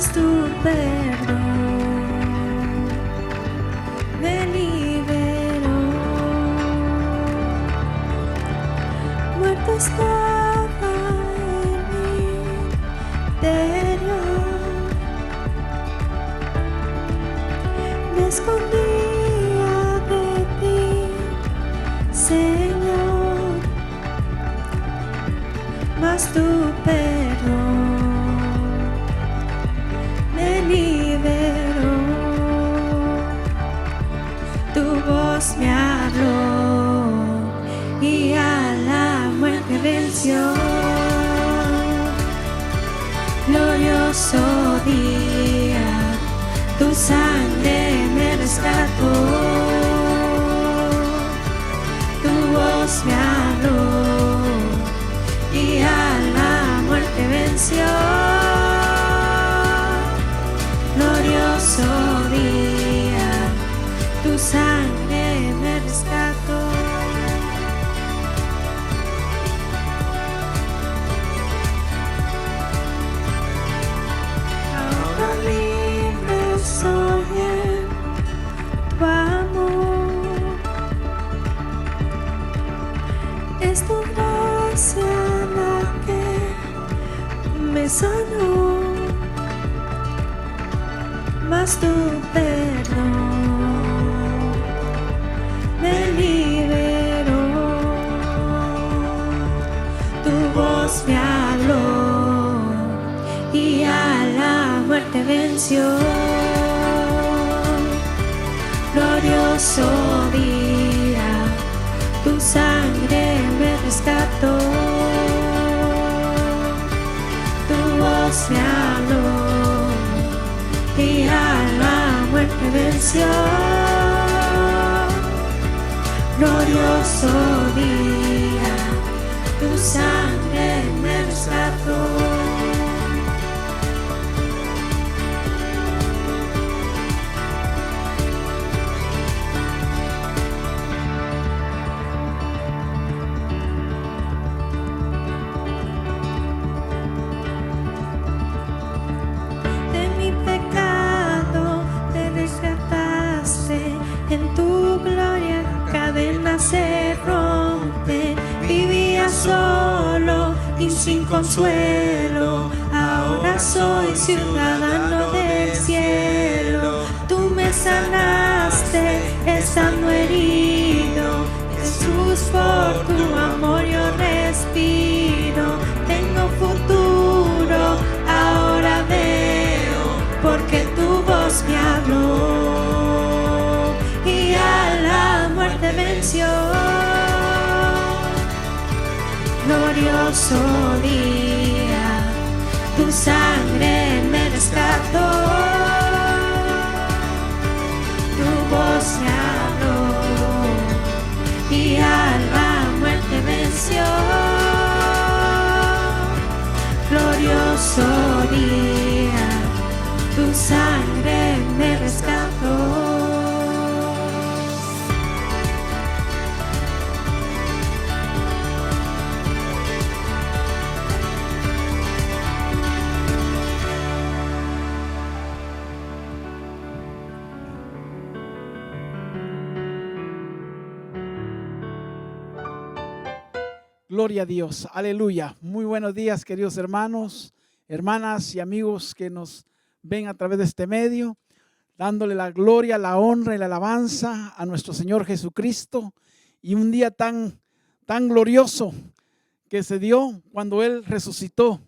mas tu perdón me liberó. Muerto estaba en mi interior, me escondía de ti, Señor, mas tu perdón me liberó. Tu voz me habló y a la muerte venció. Glorioso día, tu sangre me rescató. Tu voz me habló y a la muerte venció. Glorioso día, tu sangre me rescató. Ahora libre soy en tu amor. Es tu gracia la que me sanó, mas tu perdón me liberó. Tu voz me habló y a la muerte venció. Glorioso día, tu sangre me rescató. Tu voz me habló y a la muerte venció. Glorioso día, tu sangre me rescató. En tu gloria cadenas se rompen. Vivía solo y sin consuelo, ahora soy ciudadano del cielo. Tú me sanaste estando herido, Jesús, por tu amor yo respiro. Tengo futuro, ahora veo, porque tu voz me habló y a la muerte venció. Glorioso día, tu sangre me rescató. Tu voz me habló y a la muerte venció. Glorioso día, tu sangre me rescató. Gloria a Dios, aleluya. Muy buenos días, queridos hermanos, hermanas y amigos que nos ven a través de este medio, dándole la gloria, la honra y la alabanza a nuestro Señor Jesucristo. Y un día tan glorioso que se dio cuando Él resucitó,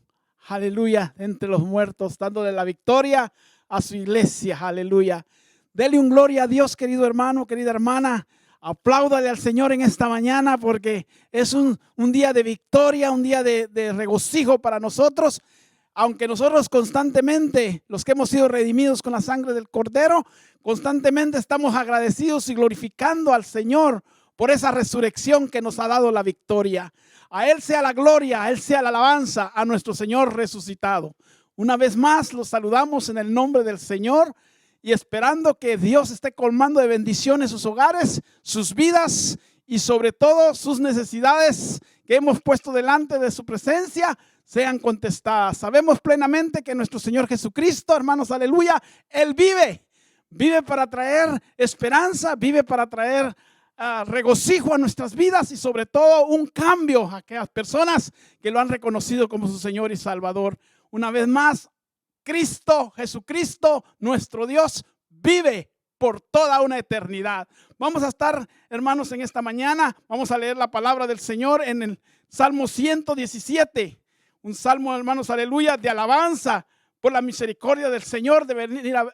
aleluya, entre los muertos, dándole la victoria a su iglesia, aleluya. Dele un gloria a Dios, querido hermano, querida hermana. Apláudale al Señor en esta mañana porque es un día de victoria, un día de regocijo para nosotros. Aunque nosotros constantemente, los que hemos sido redimidos con la sangre del Cordero, constantemente estamos agradecidos y glorificando al Señor por esa resurrección que nos ha dado la victoria. A Él sea la gloria, a Él sea la alabanza, a nuestro Señor resucitado. Una vez más los saludamos en el nombre del Señor y esperando que Dios esté colmando de bendiciones sus hogares, sus vidas y sobre todo sus necesidades que hemos puesto delante de su presencia. sean contestadas. Sabemos plenamente que nuestro Señor Jesucristo, hermanos, aleluya, Él vive. Vive para traer esperanza, vive para traer regocijo a nuestras vidas y sobre todo un cambio a aquellas personas que lo han reconocido como su Señor y Salvador. Una vez más, Cristo, Jesucristo, nuestro Dios, vive por toda una eternidad. Vamos a estar, hermanos, en esta mañana, vamos a leer la palabra del Señor en el Salmo 117. Un salmo, hermanos, aleluya, de alabanza por la misericordia del Señor de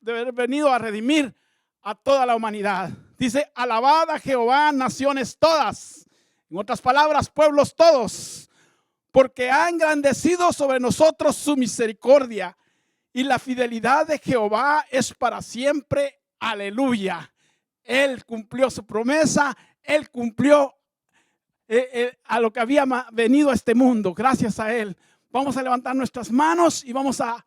haber venido a redimir a toda la humanidad. Dice: alabad a Jehová, naciones todas. En otras palabras, pueblos todos, porque ha engrandecido sobre nosotros su misericordia y la fidelidad de Jehová es para siempre. Aleluya. Él cumplió su promesa, Él cumplió a lo que había venido a este mundo. Gracias a Él. Vamos a levantar nuestras manos y vamos a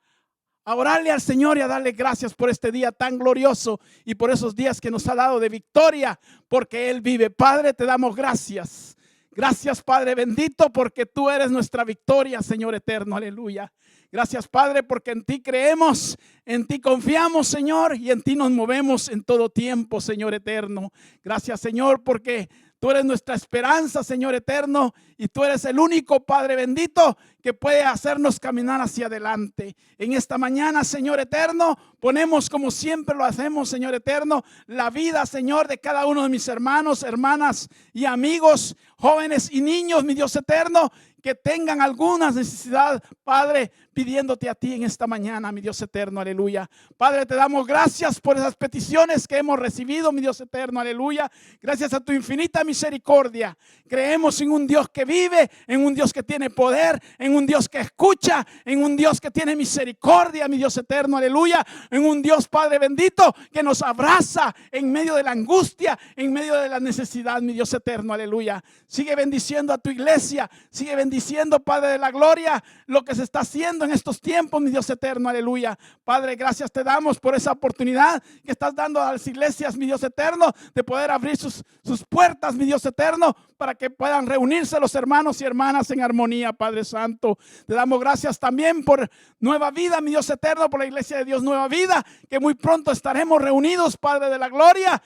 orarle al Señor y a darle gracias por este día tan glorioso y por esos días que nos ha dado de victoria, porque Él vive. Padre, te damos gracias. Gracias, Padre bendito, porque tú eres nuestra victoria, Señor eterno. Aleluya. Gracias, Padre, porque en ti creemos, en ti confiamos, Señor, y en ti nos movemos en todo tiempo, Señor eterno. Gracias, Señor, porque tú eres nuestra esperanza, Señor eterno, y tú eres el único, Padre bendito, que puede hacernos caminar hacia adelante. En esta mañana, Señor eterno, ponemos como siempre lo hacemos, Señor eterno, la vida, Señor, de cada uno de mis hermanos, hermanas y amigos, jóvenes y niños, mi Dios eterno, que tengan alguna necesidad, Padre, pidiéndote a ti en esta mañana, mi Dios eterno, aleluya. Padre, te damos gracias por esas peticiones que hemos recibido, mi Dios eterno, aleluya. Gracias a tu infinita misericordia. Creemos en un Dios que vive, en un Dios que tiene poder, en un Dios que escucha, en un Dios que tiene misericordia, mi Dios eterno, aleluya. En un Dios, Padre bendito, que nos abraza en medio de la angustia, en medio de la necesidad, mi Dios eterno, aleluya. Sigue bendiciendo a tu iglesia, sigue bendiciendo, Padre de la gloria, lo que se está haciendo en estos tiempos, mi Dios eterno, aleluya. Padre, gracias te damos por esa oportunidad que estás dando a las iglesias, mi Dios eterno, de poder abrir sus puertas, mi Dios eterno, para que puedan reunirse los hermanos y hermanas en armonía, Padre Santo. Te damos gracias también por Nueva Vida, mi Dios eterno, por la iglesia de Dios Nueva Vida, que muy pronto estaremos reunidos, Padre de la gloria,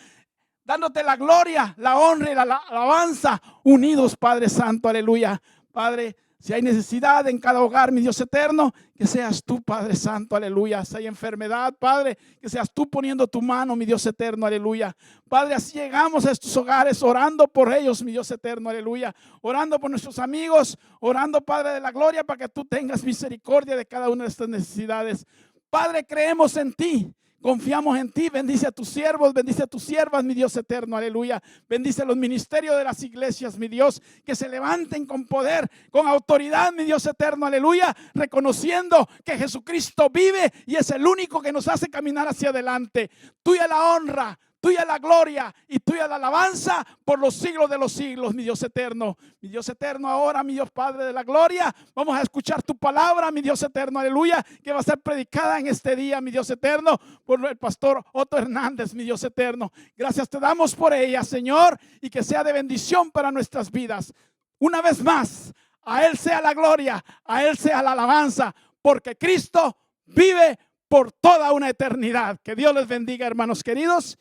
dándote la gloria, la honra y la alabanza, unidos, Padre Santo, aleluya. Padre, si hay necesidad en cada hogar, mi Dios eterno, que seas tú, Padre Santo, aleluya. Si hay enfermedad, Padre, que seas tú poniendo tu mano, mi Dios eterno, aleluya. Padre, así llegamos a estos hogares orando por ellos, mi Dios eterno, aleluya. Orando por nuestros amigos, orando, Padre de la gloria, para que tú tengas misericordia de cada una de estas necesidades. Padre, creemos en ti. Confiamos en ti, bendice a tus siervos, bendice a tus siervas, mi Dios eterno, aleluya. Bendice los ministerios de las iglesias, mi Dios, que se levanten con poder, con autoridad, mi Dios eterno, aleluya. Reconociendo que Jesucristo vive y es el único que nos hace caminar hacia adelante. Tuya la honra, tuya la gloria y tuya la alabanza por los siglos de los siglos, mi Dios eterno. Mi Dios eterno, ahora, mi Dios Padre de la gloria, vamos a escuchar tu palabra, mi Dios eterno, aleluya, que va a ser predicada en este día, mi Dios eterno, por el pastor Otto Hernández, mi Dios eterno. Gracias te damos por ella, Señor, y que sea de bendición para nuestras vidas. Una vez más, a Él sea la gloria, a Él sea la alabanza, porque Cristo vive por toda una eternidad. Que Dios les bendiga, hermanos queridos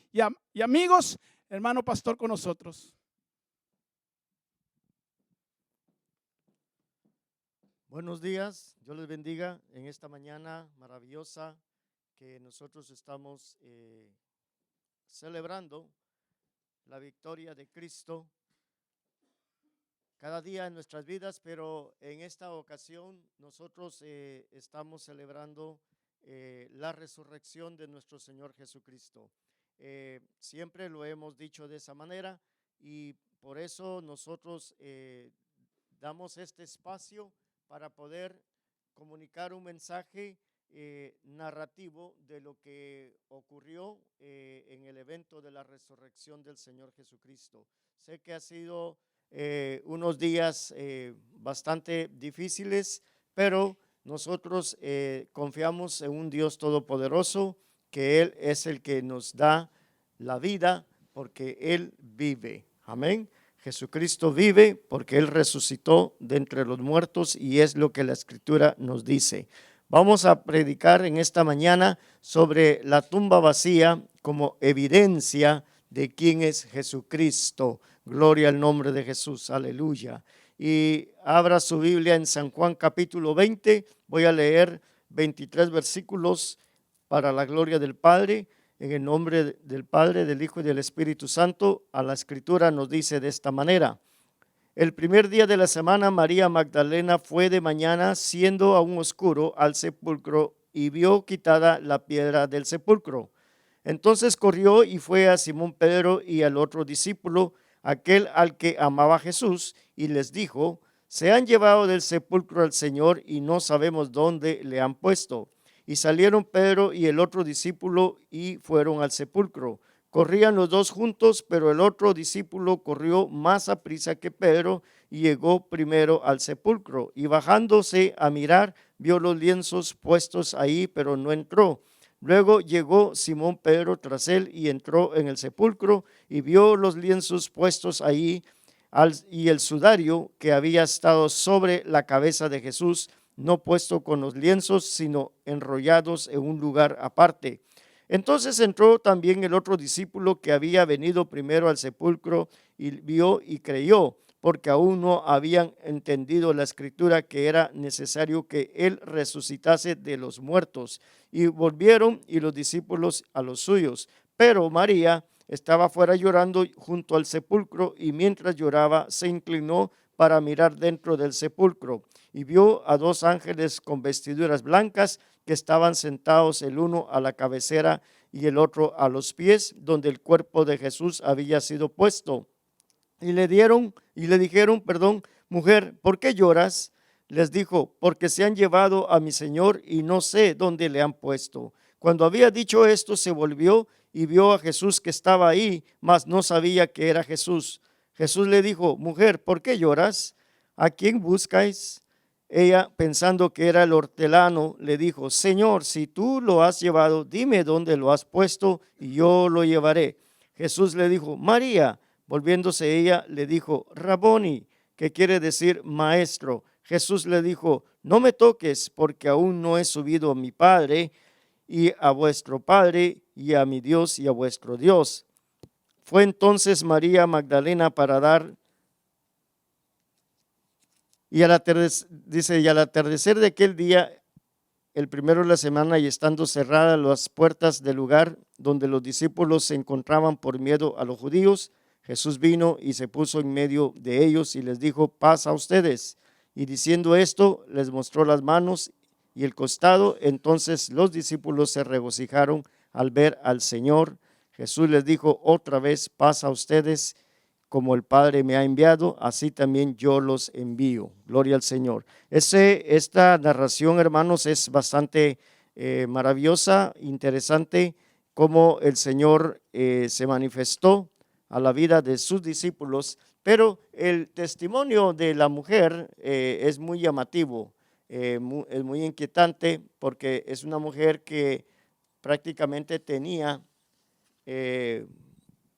y amigos. Hermano pastor con nosotros. Buenos días, Dios les bendiga en esta mañana maravillosa que nosotros estamos celebrando la victoria de Cristo cada día en nuestras vidas, pero en esta ocasión nosotros estamos celebrando la resurrección de nuestro Señor Jesucristo. Siempre lo hemos dicho de esa manera y por eso nosotros damos este espacio para poder comunicar un mensaje narrativo de lo que ocurrió en el evento de la resurrección del Señor Jesucristo. Sé que ha sido unos días bastante difíciles, pero nosotros confiamos en un Dios todopoderoso, que Él es el que nos da la vida porque Él vive. Amén. Jesucristo vive porque Él resucitó de entre los muertos y es lo que la Escritura nos dice. Vamos a predicar en esta mañana sobre la tumba vacía como evidencia de quién es Jesucristo. Gloria al nombre de Jesús, aleluya. Y abra su Biblia en San Juan capítulo 20, voy a leer 23 versículos para la gloria del Padre. En el nombre del Padre, del Hijo y del Espíritu Santo, a la Escritura nos dice de esta manera. El primer día de la semana, María Magdalena fue de mañana, siendo aún oscuro, al sepulcro y vio quitada la piedra del sepulcro. Entonces corrió y fue a Simón Pedro y al otro discípulo, aquel al que amaba Jesús, y les dijo: se han llevado del sepulcro al Señor y no sabemos dónde le han puesto. Y salieron Pedro y el otro discípulo y fueron al sepulcro. Corrían los dos juntos, pero el otro discípulo corrió más aprisa que Pedro y llegó primero al sepulcro. Y bajándose a mirar, vio los lienzos puestos ahí, pero no entró. Luego llegó Simón Pedro tras él y entró en el sepulcro y vio los lienzos puestos ahí y el sudario que había estado sobre la cabeza de Jesús, no puesto con los lienzos, sino enrollados en un lugar aparte. Entonces entró también el otro discípulo que había venido primero al sepulcro y vio y creyó, porque aún no habían entendido la escritura que era necesario que él resucitase de los muertos. Y volvieron y los discípulos a los suyos. Pero María estaba fuera llorando junto al sepulcro, y mientras lloraba se inclinó para mirar dentro del sepulcro y vio a dos ángeles con vestiduras blancas que estaban sentados, el uno a la cabecera y el otro a los pies, donde el cuerpo de Jesús había sido puesto. Y le dijeron, mujer, ¿por qué lloras? Les dijo: porque se han llevado a mi Señor y no sé dónde le han puesto. Cuando había dicho esto, se volvió y vio a Jesús que estaba ahí, mas no sabía que era Jesús. Jesús le dijo: mujer, ¿por qué lloras? ¿A quién buscáis? Ella, pensando que era el hortelano, le dijo: Señor, si tú lo has llevado, dime dónde lo has puesto y yo lo llevaré. Jesús le dijo: María. Volviéndose ella, le dijo: Raboni, que quiere decir maestro. Jesús le dijo: no me toques, porque aún no he subido a mi Padre y a vuestro Padre y a mi Dios y a vuestro Dios. Fue entonces María Magdalena para dar, y al atardecer de aquel día, el primero de la semana, y estando cerradas las puertas del lugar donde los discípulos se encontraban por miedo a los judíos, Jesús vino y se puso en medio de ellos y les dijo: paz a ustedes. Y diciendo esto, les mostró las manos y el costado. Entonces los discípulos se regocijaron al ver al Señor. Jesús les dijo otra vez: paz a ustedes. Como el Padre me ha enviado, así también yo los envío. Gloria al Señor. Esta narración, hermanos, es bastante maravillosa, interesante, cómo el Señor se manifestó a la vida de sus discípulos, pero el testimonio de la mujer es muy llamativo, es muy inquietante, porque es una mujer que prácticamente tenía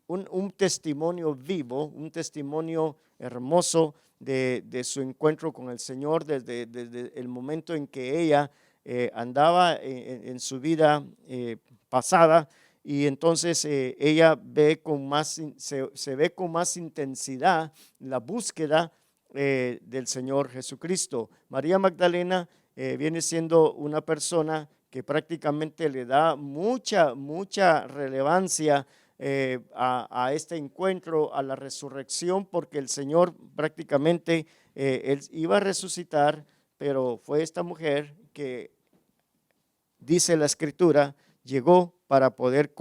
un testimonio vivo, un testimonio hermoso de su encuentro con el Señor desde el momento en que ella andaba en su vida pasada, y entonces ella se ve con más intensidad la búsqueda del Señor Jesucristo. María Magdalena viene siendo una persona que prácticamente le da mucha relevancia a este encuentro, a la resurrección, porque el Señor prácticamente él iba a resucitar, pero fue esta mujer que, dice la Escritura, llegó para poder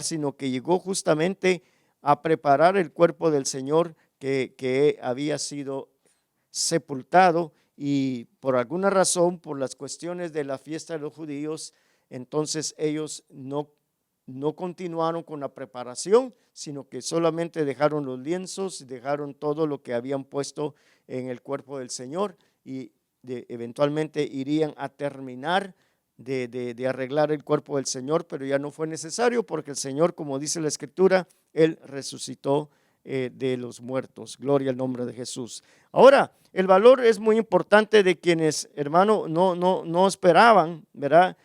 sino que llegó justamente a preparar el cuerpo del Señor que había sido sepultado, y por alguna razón, por las cuestiones de la fiesta de los judíos, entonces ellos no continuaron con la preparación, sino que solamente dejaron los lienzos, dejaron todo lo que habían puesto en el cuerpo del Señor, y eventualmente irían a terminar de arreglar el cuerpo del Señor, pero ya no fue necesario, porque el Señor, como dice la Escritura, Él resucitó de los muertos. Gloria al nombre de Jesús. Ahora, el valor es muy importante de quienes, hermano, no esperaban, ¿verdad?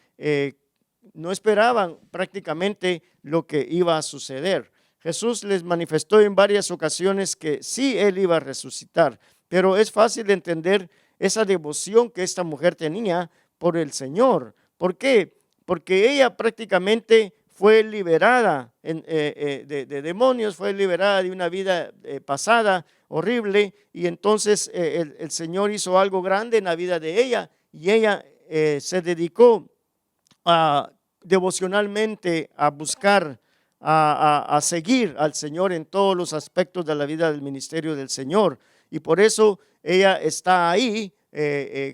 No esperaban prácticamente lo que iba a suceder. Jesús les manifestó en varias ocasiones que sí, Él iba a resucitar, pero es fácil de entender esa devoción que esta mujer tenía por el Señor. ¿Por qué? Porque ella prácticamente fue liberada de demonios, fue liberada de una vida pasada horrible, y entonces el Señor hizo algo grande en la vida de ella, y ella se dedicó devocionalmente a buscar, a seguir al Señor en todos los aspectos de la vida del ministerio del Señor, y por eso ella está ahí.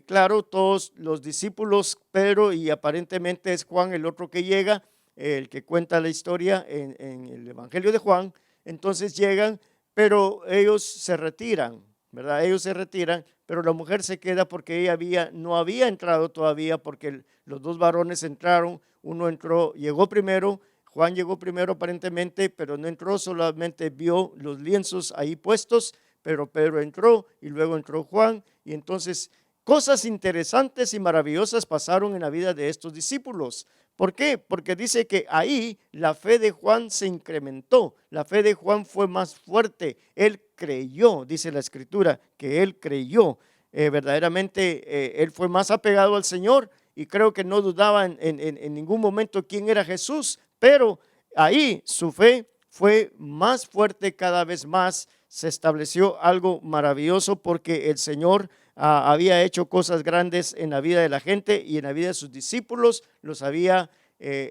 Claro, todos los discípulos, Pedro y aparentemente es Juan el otro que llega, el que cuenta la historia en el Evangelio de Juan. Entonces llegan, pero ellos se retiran, ¿verdad? Ellos se retiran, pero la mujer se queda porque ella no había entrado todavía, porque los dos varones entraron. Uno entró, llegó primero, Juan llegó primero aparentemente, pero no entró, solamente vio los lienzos ahí puestos, pero Pedro entró y luego entró Juan, y entonces cosas interesantes y maravillosas pasaron en la vida de estos discípulos. ¿Por qué? Porque dice que ahí la fe de Juan se incrementó, la fe de Juan fue más fuerte, él creyó, dice la Escritura, que él creyó. Verdaderamente él fue más apegado al Señor, y creo que no dudaba en ningún momento quién era Jesús, pero ahí su fe fue más fuerte cada vez más. Se estableció algo maravilloso porque el Señor había hecho cosas grandes en la vida de la gente y en la vida de sus discípulos. Los había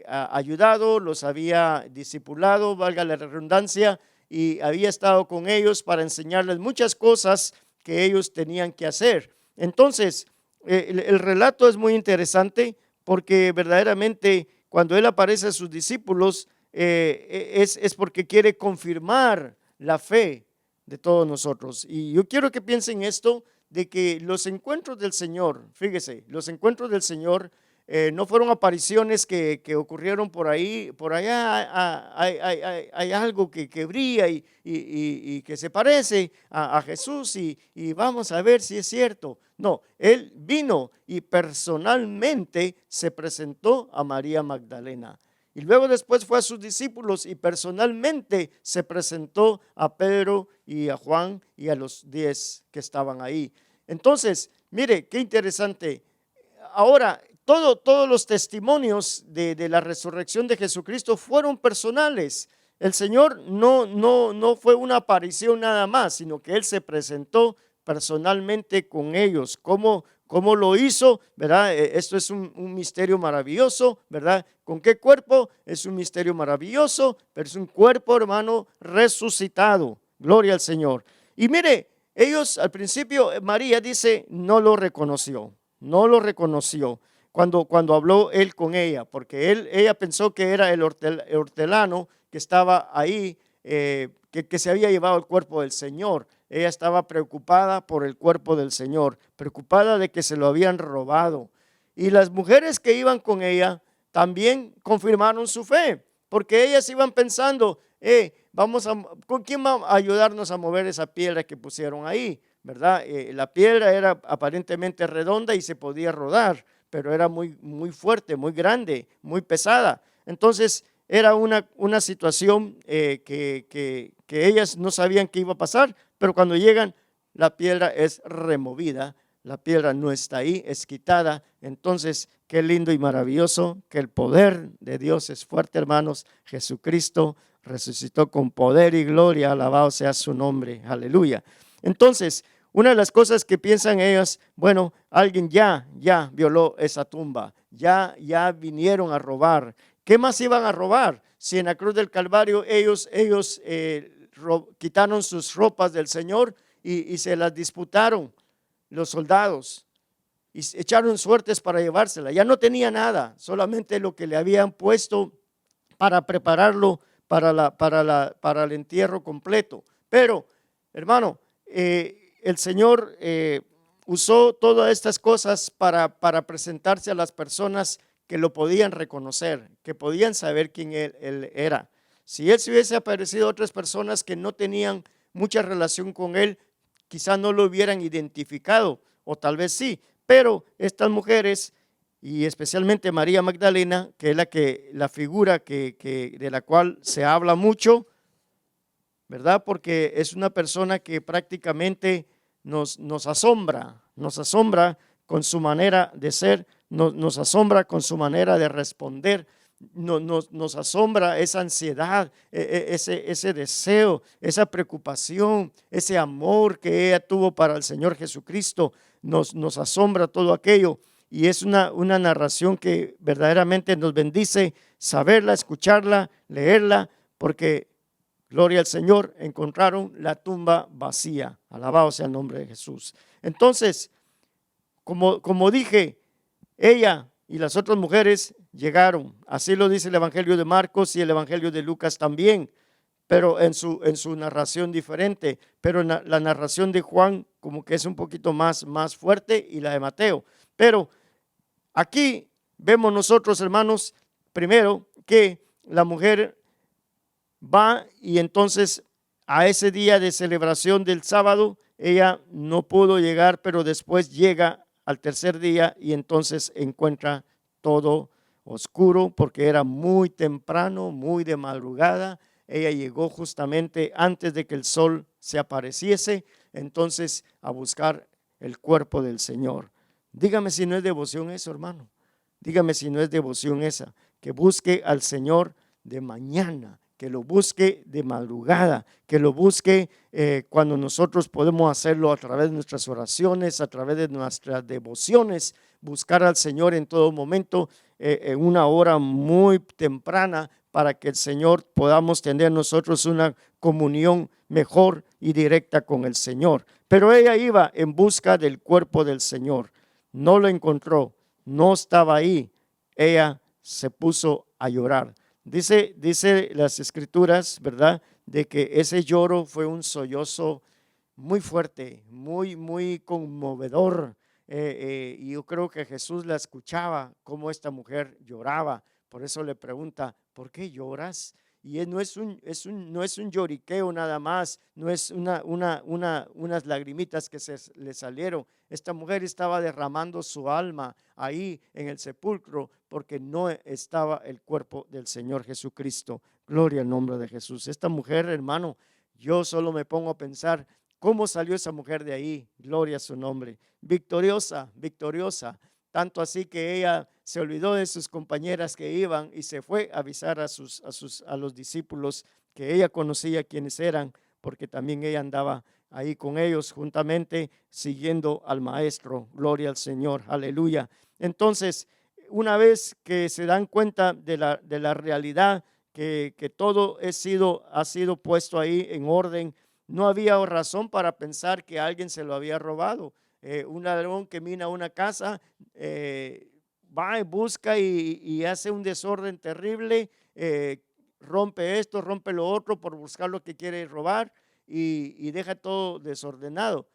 ayudado, los había discipulado, valga la redundancia, y había estado con ellos para enseñarles muchas cosas que ellos tenían que hacer. Entonces, el relato es muy interesante porque verdaderamente cuando Él aparece a sus discípulos es porque quiere confirmar la fe de todos nosotros. Y yo quiero que piensen esto, de que los encuentros del Señor, fíjese, los encuentros del Señor no fueron apariciones que ocurrieron por ahí. Por allá hay algo que brilla y que se parece a Jesús, y vamos a ver si es cierto. No, Él vino y personalmente se presentó a María Magdalena. Y luego después fue a sus discípulos y personalmente se presentó a Pedro y a Juan y a los 10 que estaban ahí. Entonces, mire, qué interesante. Ahora, todos los testimonios de la resurrección de Jesucristo fueron personales. El Señor no fue una aparición nada más, sino que Él se presentó personalmente con ellos. ¿Cómo lo hizo? ¿Verdad? Esto es un misterio maravilloso, ¿verdad? ¿Con qué cuerpo? Es un misterio maravilloso, pero es un cuerpo, hermano, resucitado. Gloria al Señor. Y mire, ellos al principio, María dice, no lo reconoció. Cuando habló él con ella, porque ella pensó que era el hortelano que estaba ahí, que se había llevado el cuerpo del Señor. Ella estaba preocupada por el cuerpo del Señor, preocupada de que se lo habían robado. Y las mujeres que iban con ella también confirmaron su fe, porque ellas iban pensando, ¿con quién va a ayudarnos a mover esa piedra que pusieron ahí? ¿Verdad? La piedra era aparentemente redonda y se podía rodar, pero era muy, muy fuerte, muy grande, muy pesada. Entonces era una situación que ellas no sabían qué iba a pasar, pero cuando llegan, la piedra es removida, la piedra no está ahí, es quitada. Entonces, qué lindo y maravilloso que el poder de Dios es fuerte, hermanos. Jesucristo resucitó con poder y gloria, alabado sea su nombre, aleluya. Entonces, una de las cosas que piensan ellos, bueno, alguien ya violó esa tumba, ya vinieron a robar. ¿Qué más iban a robar? Si en la cruz del Calvario ellos quitaron sus ropas del Señor y se las disputaron los soldados y echaron suertes para llevársela. Ya no tenía nada, solamente lo que le habían puesto para prepararlo para el entierro completo. Pero, hermano, el Señor usó todas estas cosas para presentarse a las personas que lo podían reconocer, que podían saber quién él era. Si él se hubiese aparecido a otras personas que no tenían mucha relación con él, quizás no lo hubieran identificado, o tal vez sí, pero estas mujeres, y especialmente María Magdalena, que es la figura de la cual se habla mucho, ¿verdad? Porque es una persona que prácticamente nos asombra con su manera de ser, nos asombra con su manera de responder, nos asombra esa ansiedad, ese deseo, esa preocupación, ese amor que ella tuvo para el Señor Jesucristo, nos asombra todo aquello. Y es una narración que verdaderamente nos bendice saberla, escucharla, leerla, porque gloria al Señor, encontraron la tumba vacía. Alabado sea el nombre de Jesús. Entonces, como dije, ella y las otras mujeres llegaron. Así lo dice el Evangelio de Marcos y el Evangelio de Lucas también, pero en su narración diferente. Pero la narración de Juan como que es un poquito más fuerte, y la de Mateo. Pero aquí vemos nosotros, hermanos, primero que la mujer va, y entonces a ese día de celebración del sábado, ella no pudo llegar, pero después llega al tercer día y entonces encuentra todo oscuro, porque era muy temprano, muy de madrugada. Ella llegó justamente antes de que el sol se apareciese, entonces a buscar el cuerpo del Señor. Dígame si no es devoción eso, hermano. Dígame si no es devoción esa, que busque al Señor de mañana, que lo busque de madrugada, que lo busque cuando nosotros podemos hacerlo a través de nuestras oraciones, a través de nuestras devociones, buscar al Señor en todo momento, en una hora muy temprana, para que el Señor podamos tener nosotros una comunión mejor y directa con el Señor. Pero ella iba en busca del cuerpo del Señor, no lo encontró, no estaba ahí, ella se puso a llorar. Dice las escrituras, ¿verdad?, de que ese lloro fue un sollozo muy fuerte, muy conmovedor. Y yo creo que Jesús la escuchaba, cómo esta mujer lloraba. Por eso le pregunta, ¿por qué lloras? Y no es un lloriqueo nada más, no es unas lagrimitas que se le salieron. Esta mujer estaba derramando su alma ahí en el sepulcro, porque no estaba el cuerpo del Señor Jesucristo. Gloria al nombre de Jesús. Esta mujer, hermano, yo solo me pongo a pensar cómo salió esa mujer de ahí. Gloria a su nombre. Victoriosa, victoriosa. Tanto así que ella se olvidó de sus compañeras que iban y se fue a avisar a los discípulos que ella conocía quiénes eran, porque también ella andaba ahí con ellos juntamente siguiendo al maestro. Gloria al Señor, aleluya. Entonces, una vez que se dan cuenta de la realidad, que todo ha sido puesto ahí en orden, no había razón para pensar que alguien se lo había robado. Un ladrón que mina una casa, va y busca y hace un desorden terrible, rompe esto, rompe lo otro por buscar lo que quiere robar, y deja todo desordenado.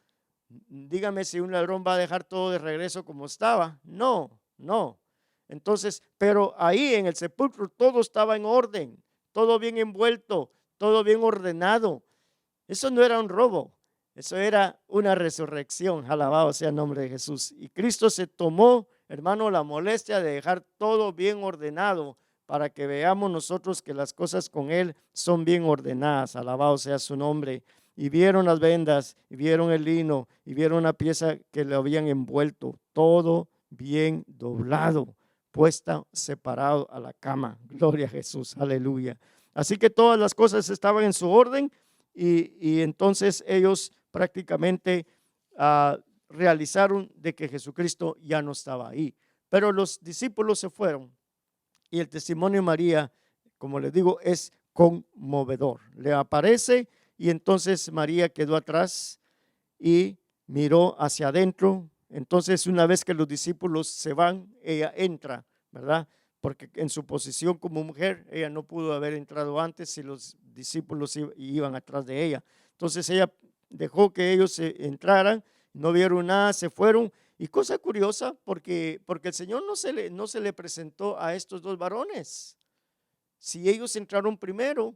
Dígame si un ladrón va a dejar todo de regreso como estaba. No. Entonces, pero ahí en el sepulcro todo estaba en orden, todo bien envuelto, todo bien ordenado. Eso no era un robo, eso era una resurrección. Alabado sea el nombre de Jesús. Y Cristo se tomó, hermano, la molestia de dejar todo bien ordenado, para que veamos nosotros que las cosas con Él son bien ordenadas. Alabado sea su nombre. Y vieron las vendas, y vieron el lino, y vieron una pieza que le habían envuelto, todo bien doblado, puesta separado a la cama. Gloria a Jesús, aleluya. Así que todas las cosas estaban en su orden, y entonces ellos prácticamente realizaron de que Jesucristo ya no estaba ahí. Pero los discípulos se fueron, y el testimonio de María, como les digo, es conmovedor. Le aparece, y entonces María quedó atrás y miró hacia adentro. Entonces, una vez que los discípulos se van, ella entra, ¿verdad? Porque en su posición como mujer, ella no pudo haber entrado antes si los discípulos iban atrás de ella. Entonces ella dejó que ellos entraran, no vieron nada, se fueron. Y cosa curiosa, porque el Señor no se le presentó a estos dos varones. Si ellos entraron primero,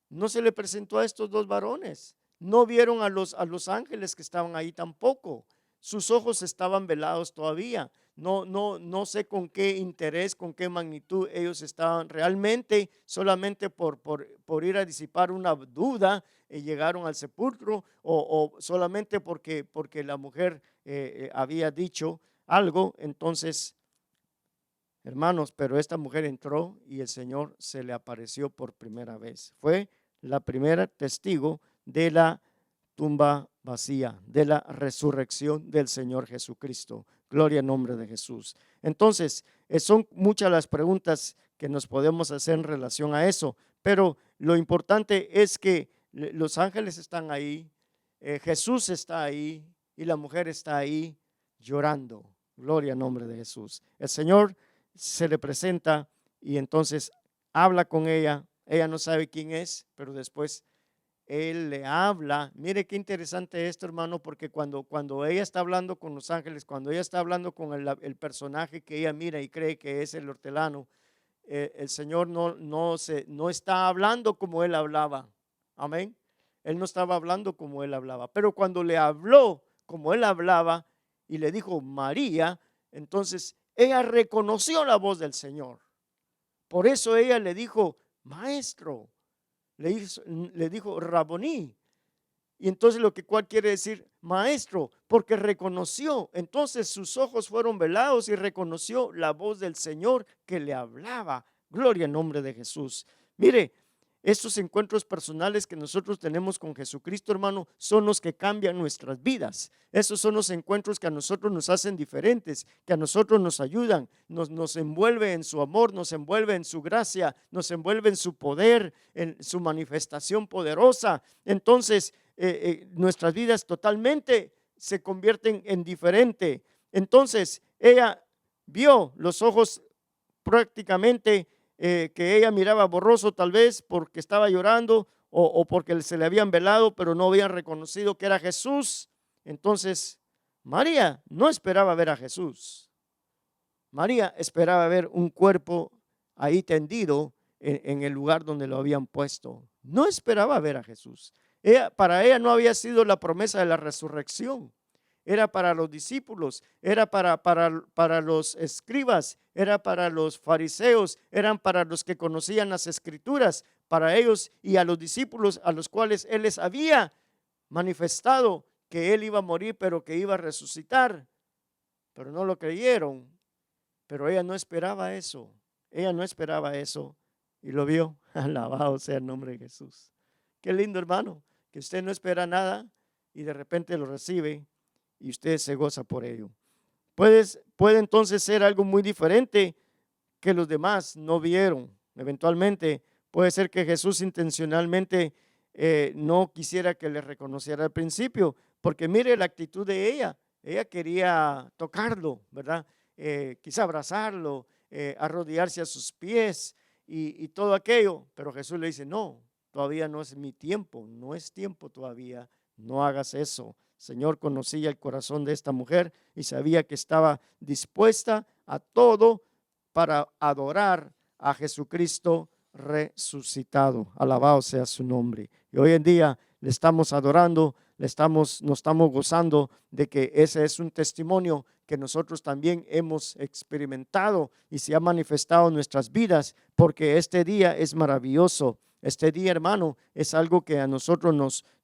no se le presentó a estos dos varones. No vieron a los ángeles que estaban ahí tampoco. Sus ojos estaban velados todavía. No sé con qué interés, con qué magnitud ellos estaban realmente, solamente por ir a disipar una duda, llegaron al sepulcro, o solamente porque la mujer había dicho algo. Entonces, hermanos, pero esta mujer entró y el Señor se le apareció por primera vez. Fue la primera testigo de la tumba vacía, de la resurrección del Señor Jesucristo. Gloria al nombre de Jesús. Entonces, son muchas las preguntas que nos podemos hacer en relación a eso, pero lo importante es que los ángeles están ahí, Jesús está ahí y la mujer está ahí llorando. Gloria al nombre de Jesús. El Señor se le presenta y entonces habla con ella. Ella no sabe quién es, pero después Él le habla. Mire qué interesante esto, hermano, porque cuando ella está hablando con los ángeles, cuando ella está hablando con el personaje que ella mira y cree que es el hortelano, el Señor no está hablando como Él hablaba. Amén. Él no estaba hablando como Él hablaba, pero cuando le habló como Él hablaba y le dijo María, entonces ella reconoció la voz del Señor. Por eso ella le dijo maestro, le dijo Raboní. Y entonces lo que cual quiere decir maestro, porque reconoció. Entonces sus ojos fueron velados y reconoció la voz del Señor que le hablaba. Gloria al nombre de Jesús. Mire, estos encuentros personales que nosotros tenemos con Jesucristo, hermano, son los que cambian nuestras vidas. Esos son los encuentros que a nosotros nos hacen diferentes, que a nosotros nos ayudan, nos envuelve en su amor, nos envuelve en su gracia, nos envuelve en su poder, en su manifestación poderosa. Entonces, nuestras vidas totalmente se convierten en diferente. Entonces, ella vio los ojos prácticamente que ella miraba borroso, tal vez porque estaba llorando o porque se le habían velado, pero no habían reconocido que era Jesús. Entonces, María no esperaba ver a Jesús. María esperaba ver un cuerpo ahí tendido en el lugar donde lo habían puesto. No esperaba ver a Jesús. Para ella no había sido la promesa de la resurrección. Era para los discípulos, era para los escribas, era para los fariseos, eran para los que conocían las escrituras, para ellos y a los discípulos a los cuales Él les había manifestado que Él iba a morir, pero que iba a resucitar. Pero no lo creyeron. Pero ella no esperaba eso. Ella no esperaba eso y lo vio. Alabado sea el nombre de Jesús. Qué lindo, hermano, que usted no espera nada y de repente lo recibe y usted se goza por ello. Puede entonces ser algo muy diferente que los demás no vieron. Eventualmente puede ser que Jesús intencionalmente no quisiera que le reconociera al principio, porque mire la actitud de ella. Ella quería tocarlo, ¿verdad? Quizá abrazarlo, arrodillarse a sus pies y todo aquello, pero Jesús le dice, no, todavía no es mi tiempo, no es tiempo todavía, no hagas eso. Señor conocía el corazón de esta mujer y sabía que estaba dispuesta a todo para adorar a Jesucristo resucitado. Alabado sea su nombre. Y hoy en día le estamos adorando, nos estamos gozando de que ese es un testimonio que nosotros también hemos experimentado y se ha manifestado en nuestras vidas, porque este día es maravilloso. Este día, hermano, es algo que a nosotros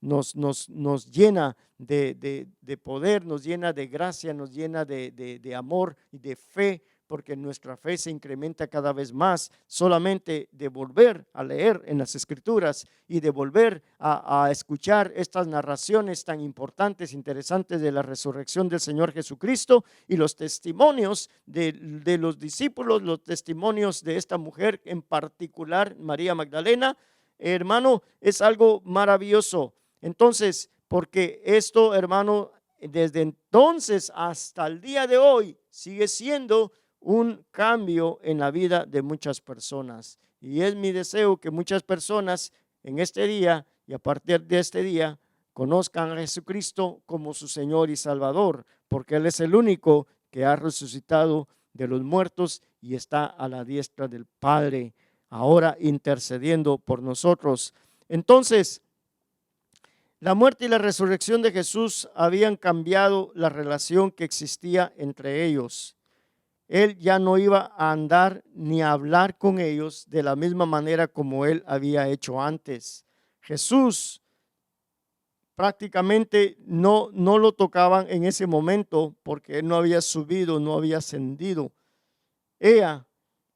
nos llena de poder, nos llena de gracia, nos llena de amor y de fe, porque nuestra fe se incrementa cada vez más solamente de volver a leer en las Escrituras y de volver a escuchar estas narraciones tan importantes, interesantes de la resurrección del Señor Jesucristo y los testimonios de los discípulos, los testimonios de esta mujer en particular, María Magdalena. Hermano, es algo maravilloso. Entonces, porque esto, hermano, desde entonces hasta el día de hoy sigue siendo un cambio en la vida de muchas personas. Y es mi deseo que muchas personas en este día y a partir de este día conozcan a Jesucristo como su Señor y Salvador, porque Él es el único que ha resucitado de los muertos y está a la diestra del Padre. ahora intercediendo por nosotros. Entonces, la muerte y la resurrección de Jesús habían cambiado la relación que existía entre ellos. Él ya no iba a andar ni a hablar con ellos de la misma manera como él había hecho antes. Jesús prácticamente no lo tocaban en ese momento porque él no había subido, no había ascendido. Ella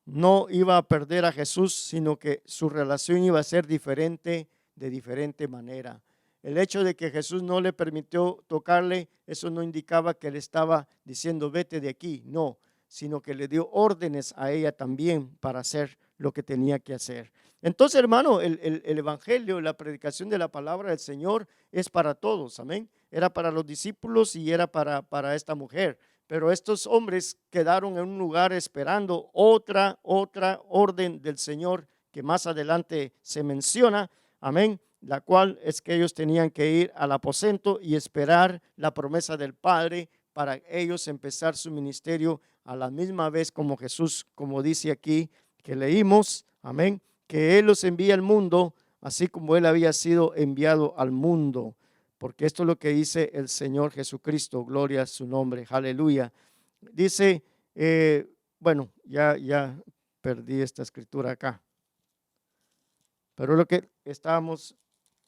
no iba a perder a Jesús, sino que su relación iba a ser diferente, de diferente manera. El hecho de que Jesús no le permitió tocarle, eso no indicaba que le estaba diciendo vete de aquí, no, sino que le dio órdenes a ella también para hacer lo que tenía que hacer. Entonces, hermano, el evangelio, la predicación de la palabra del Señor es para todos, amén. Era para los discípulos y era para esta mujer. Pero estos hombres quedaron en un lugar esperando otra orden del Señor que más adelante se menciona, amén, la cual es que ellos tenían que ir al aposento y esperar la promesa del Padre para ellos empezar su ministerio a la misma vez como Jesús, como dice aquí que leímos, amén, que Él los envía al mundo, así como Él había sido enviado al mundo. Porque esto es lo que dice el Señor Jesucristo, gloria a su nombre, aleluya. Dice, bueno, ya perdí esta escritura acá, pero lo que estábamos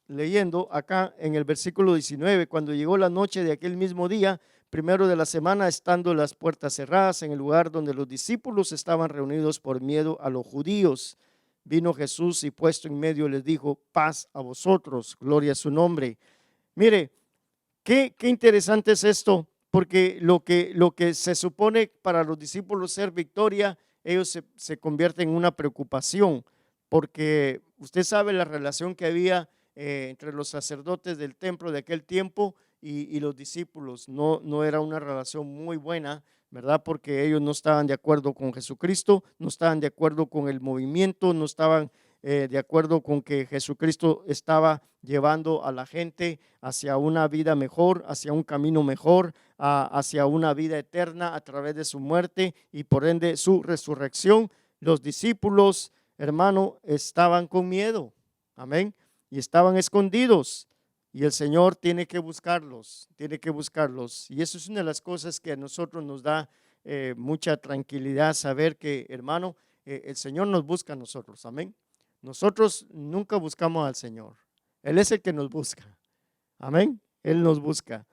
leyendo acá en el versículo 19, cuando llegó la noche de aquel mismo día, primero de la semana, estando las puertas cerradas en el lugar donde los discípulos estaban reunidos por miedo a los judíos, vino Jesús y puesto en medio les dijo, paz a vosotros, gloria a su nombre. Mire, qué interesante es esto, porque lo que se supone para los discípulos ser victoria, ellos se convierten en una preocupación, porque usted sabe la relación que había entre los sacerdotes del templo de aquel tiempo y los discípulos. No era una relación muy buena, ¿verdad? Porque ellos no estaban de acuerdo con Jesucristo, no estaban de acuerdo con el movimiento, no estaban de acuerdo con que Jesucristo estaba llevando a la gente hacia una vida mejor, hacia un camino mejor, hacia una vida eterna a través de su muerte y por ende su resurrección. Los discípulos, hermano, estaban con miedo, amén, y estaban escondidos. Y el Señor tiene que buscarlos. Y eso es una de las cosas que a nosotros nos da mucha tranquilidad, saber que, hermano, el Señor nos busca a nosotros, amén. Nosotros nunca buscamos al Señor. Él es el que nos busca. Amén. Él nos busca.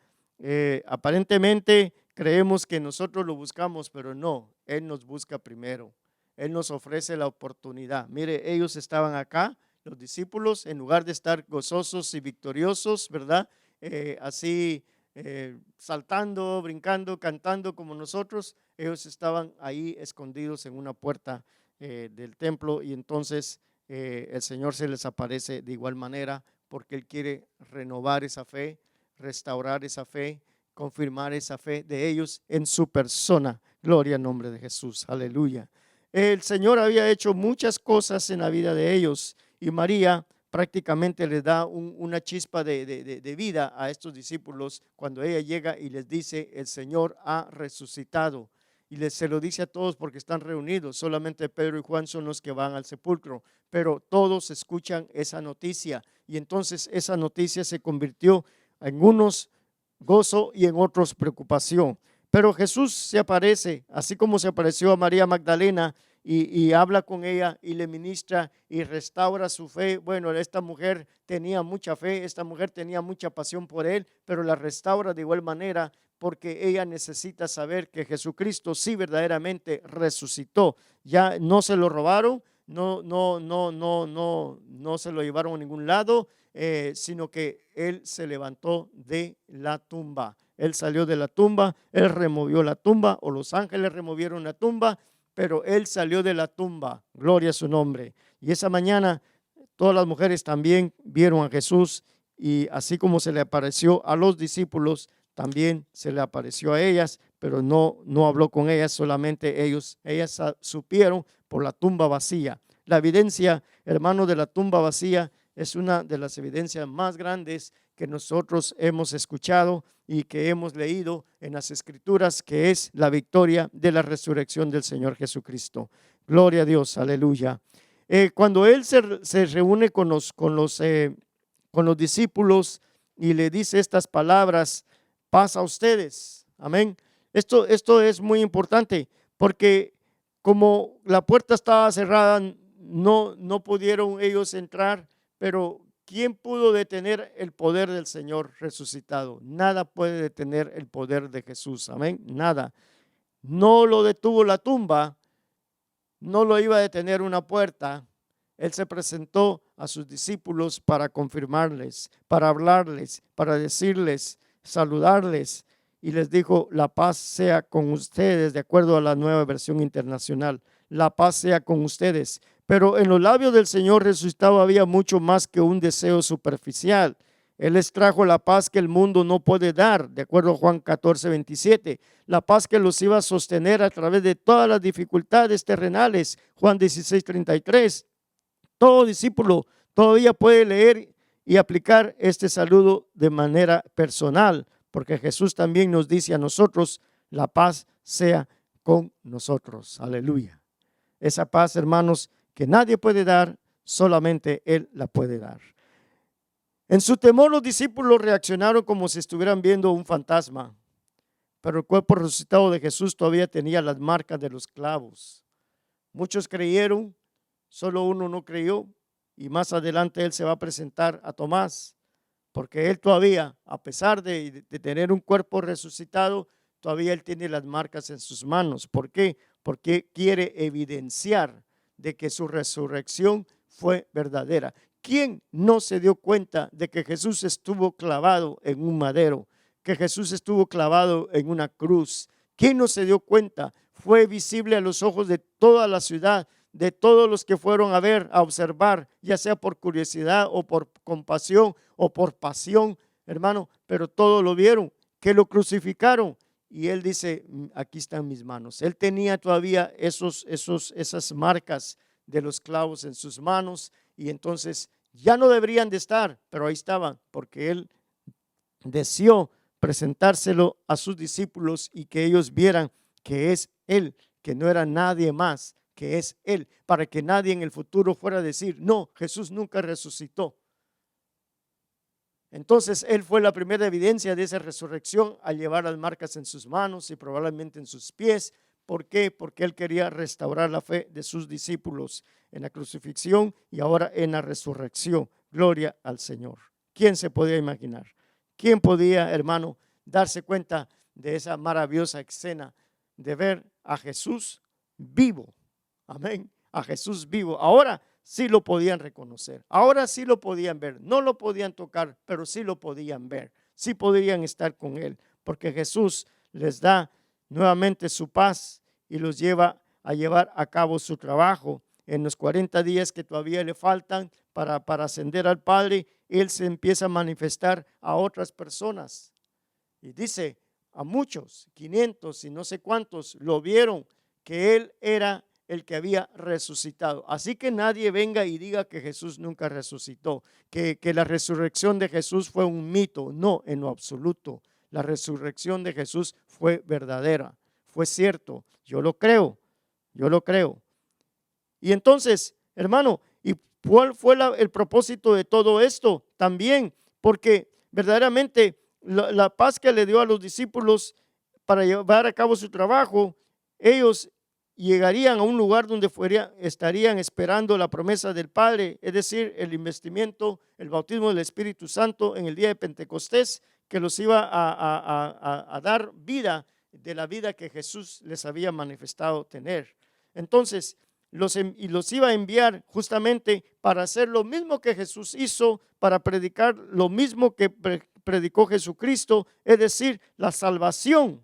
Aparentemente creemos que nosotros lo buscamos, pero no. Él nos busca primero. Él nos ofrece la oportunidad. Mire, ellos estaban acá, los discípulos, en lugar de estar gozosos y victoriosos, ¿verdad? Así saltando, brincando, cantando como nosotros, ellos estaban ahí escondidos en una puerta del templo y entonces el Señor se les aparece de igual manera porque Él quiere renovar esa fe, restaurar esa fe, confirmar esa fe de ellos en su persona. Gloria al nombre de Jesús, aleluya. El Señor había hecho muchas cosas en la vida de ellos y María prácticamente les da una chispa de vida a estos discípulos cuando ella llega y les dice el Señor ha resucitado. Y se lo dice a todos porque están reunidos, solamente Pedro y Juan son los que van al sepulcro, pero todos escuchan esa noticia y entonces esa noticia se convirtió en unos gozo y en otros preocupación. Pero Jesús se aparece, así como se apareció a María Magdalena y habla con ella y le ministra y restaura su fe. Bueno, esta mujer tenía mucha fe, esta mujer tenía mucha pasión por Él, pero la restaura de igual manera porque ella necesita saber que Jesucristo sí verdaderamente resucitó. Ya no se lo robaron, no se lo llevaron a ningún lado, sino que Él se levantó de la tumba. Él salió de la tumba, Él removió la tumba, o los ángeles removieron la tumba, pero Él salió de la tumba, gloria a su nombre. Y esa mañana todas las mujeres también vieron a Jesús y así como se le apareció a los discípulos, también se le apareció a ellas, pero no habló con ellas, solamente ellas supieron por la tumba vacía. La evidencia, hermano, de la tumba vacía es una de las evidencias más grandes que nosotros hemos escuchado y que hemos leído en las Escrituras, que es la victoria de la resurrección del Señor Jesucristo. Gloria a Dios, aleluya. Cuando Él se reúne con los discípulos y le dice estas palabras, paz a ustedes. Amén. Esto es muy importante porque como la puerta estaba cerrada, no pudieron ellos entrar, pero ¿quién pudo detener el poder del Señor resucitado? Nada puede detener el poder de Jesús. Amén. Nada. No lo detuvo la tumba, no lo iba a detener una puerta. Él se presentó a sus discípulos para confirmarles, para hablarles, para decirles, saludarles, y les dijo: la paz sea con ustedes, de acuerdo a la Nueva Versión Internacional. La paz sea con ustedes. Pero en los labios del Señor resucitado había mucho más que un deseo superficial. Él les trajo la paz que el mundo no puede dar, de acuerdo a Juan 14:27. La paz que los iba a sostener a través de todas las dificultades terrenales, Juan 16:33. Todo discípulo todavía puede leer y aplicar este saludo de manera personal, porque Jesús también nos dice a nosotros: la paz sea con nosotros. Aleluya. Esa paz, hermanos, que nadie puede dar, solamente Él la puede dar. En su temor, los discípulos reaccionaron como si estuvieran viendo un fantasma, pero el cuerpo resucitado de Jesús todavía tenía las marcas de los clavos. Muchos creyeron, solo uno no creyó, y más adelante Él se va a presentar a Tomás, porque Él todavía, a pesar de tener un cuerpo resucitado, todavía Él tiene las marcas en sus manos. ¿Por qué? Porque quiere evidenciar de que su resurrección fue verdadera. ¿Quién no se dio cuenta de que Jesús estuvo clavado en un madero? Que Jesús estuvo clavado en una cruz. ¿Quién no se dio cuenta? Fue visible a los ojos de toda la ciudad, de todos los que fueron a ver, a observar, ya sea por curiosidad o por compasión o por pasión, hermano, pero todos lo vieron, que lo crucificaron. Y Él dice: aquí están mis manos. Él tenía todavía esas marcas de los clavos en sus manos, y entonces ya no deberían de estar, pero ahí estaban, porque Él deseó presentárselo a sus discípulos y que ellos vieran que es Él, que no era nadie más, que es Él, para que nadie en el futuro fuera a decir: no, Jesús nunca resucitó. Entonces Él fue la primera evidencia de esa resurrección al llevar las marcas en sus manos y probablemente en sus pies. ¿Por qué? Porque Él quería restaurar la fe de sus discípulos en la crucifixión y ahora en la resurrección. Gloria al Señor. ¿Quién se podía imaginar? ¿Quién podía, hermano, darse cuenta de esa maravillosa escena de ver a Jesús vivo? Amén. A Jesús vivo. Ahora sí lo podían reconocer. Ahora sí lo podían ver. No lo podían tocar, pero sí lo podían ver. Sí podrían estar con Él, porque Jesús les da nuevamente su paz y los lleva a llevar a cabo su trabajo. En los 40 días que todavía le faltan para ascender al Padre, Él se empieza a manifestar a otras personas. Y dice: a muchos, 500 y no sé cuántos, lo vieron que Él era el que había resucitado. Así que nadie venga y diga que Jesús nunca resucitó, que la resurrección de Jesús fue un mito. No, en lo absoluto. La resurrección de Jesús fue verdadera, fue cierto. Yo lo creo, yo lo creo. Y entonces, hermano, ¿y cuál fue el propósito de todo esto? También, porque verdaderamente la paz que le dio a los discípulos para llevar a cabo su trabajo, ellos llegarían a un lugar donde estarían esperando la promesa del Padre, es decir, el investimiento, el bautismo del Espíritu Santo en el día de Pentecostés, que los iba a dar vida, de la vida que Jesús les había manifestado tener. Entonces, los iba a enviar justamente para hacer lo mismo que Jesús hizo, para predicar lo mismo que predicó Jesucristo, es decir, la salvación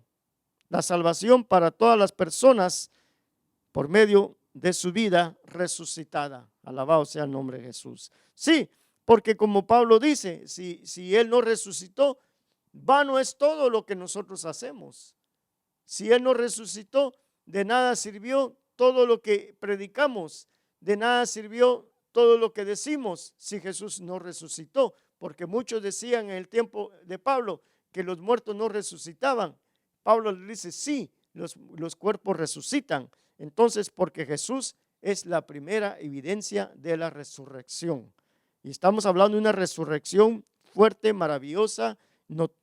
para todas las personas por medio de su vida resucitada. Alabado sea el nombre de Jesús. Sí, porque como Pablo dice, si Él no resucitó, vano es todo lo que nosotros hacemos. Si Él no resucitó, de nada sirvió todo lo que predicamos, de nada sirvió todo lo que decimos si Jesús no resucitó, porque muchos decían en el tiempo de Pablo que los muertos no resucitaban. Pablo le dice: sí, los cuerpos resucitan. Entonces, porque Jesús es la primera evidencia de la resurrección. Y estamos hablando de una resurrección fuerte, maravillosa,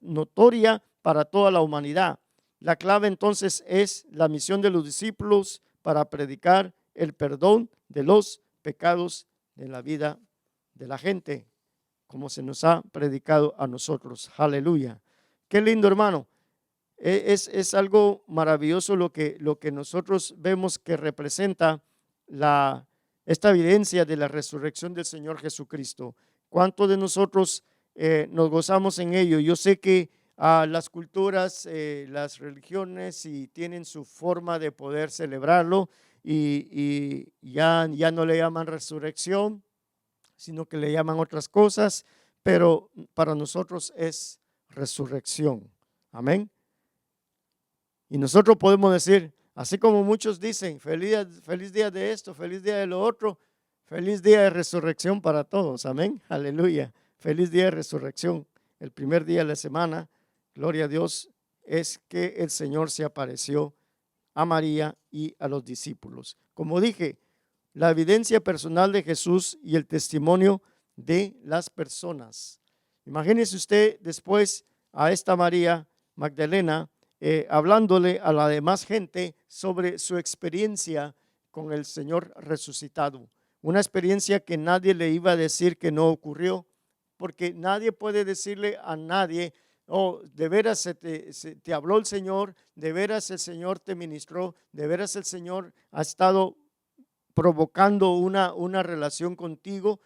notoria para toda la humanidad. La clave entonces es la misión de los discípulos para predicar el perdón de los pecados de la vida de la gente, como se nos ha predicado a nosotros. Aleluya. Qué lindo, hermano. Es algo maravilloso lo que nosotros vemos que representa esta evidencia de la resurrección del Señor Jesucristo. ¿Cuántos de nosotros nos gozamos en ello? Yo sé que las culturas, las religiones y tienen su forma de poder celebrarlo y ya no le llaman resurrección, sino que le llaman otras cosas, pero para nosotros es resurrección. Amén. Y nosotros podemos decir, así como muchos dicen, feliz día de esto, feliz día de lo otro, feliz día de resurrección para todos. Amén. Aleluya. Feliz día de resurrección. El primer día de la semana, gloria a Dios, es que el Señor se apareció a María y a los discípulos. Como dije, la evidencia personal de Jesús y el testimonio de las personas. Imagínese usted después a esta María Magdalena hablándole a la demás gente sobre su experiencia con el Señor resucitado. Una experiencia que nadie le iba a decir que no ocurrió, porque nadie puede decirle a nadie, oh, de veras se te habló el Señor, de veras el Señor te ministró, de veras el Señor ha estado provocando una relación contigo.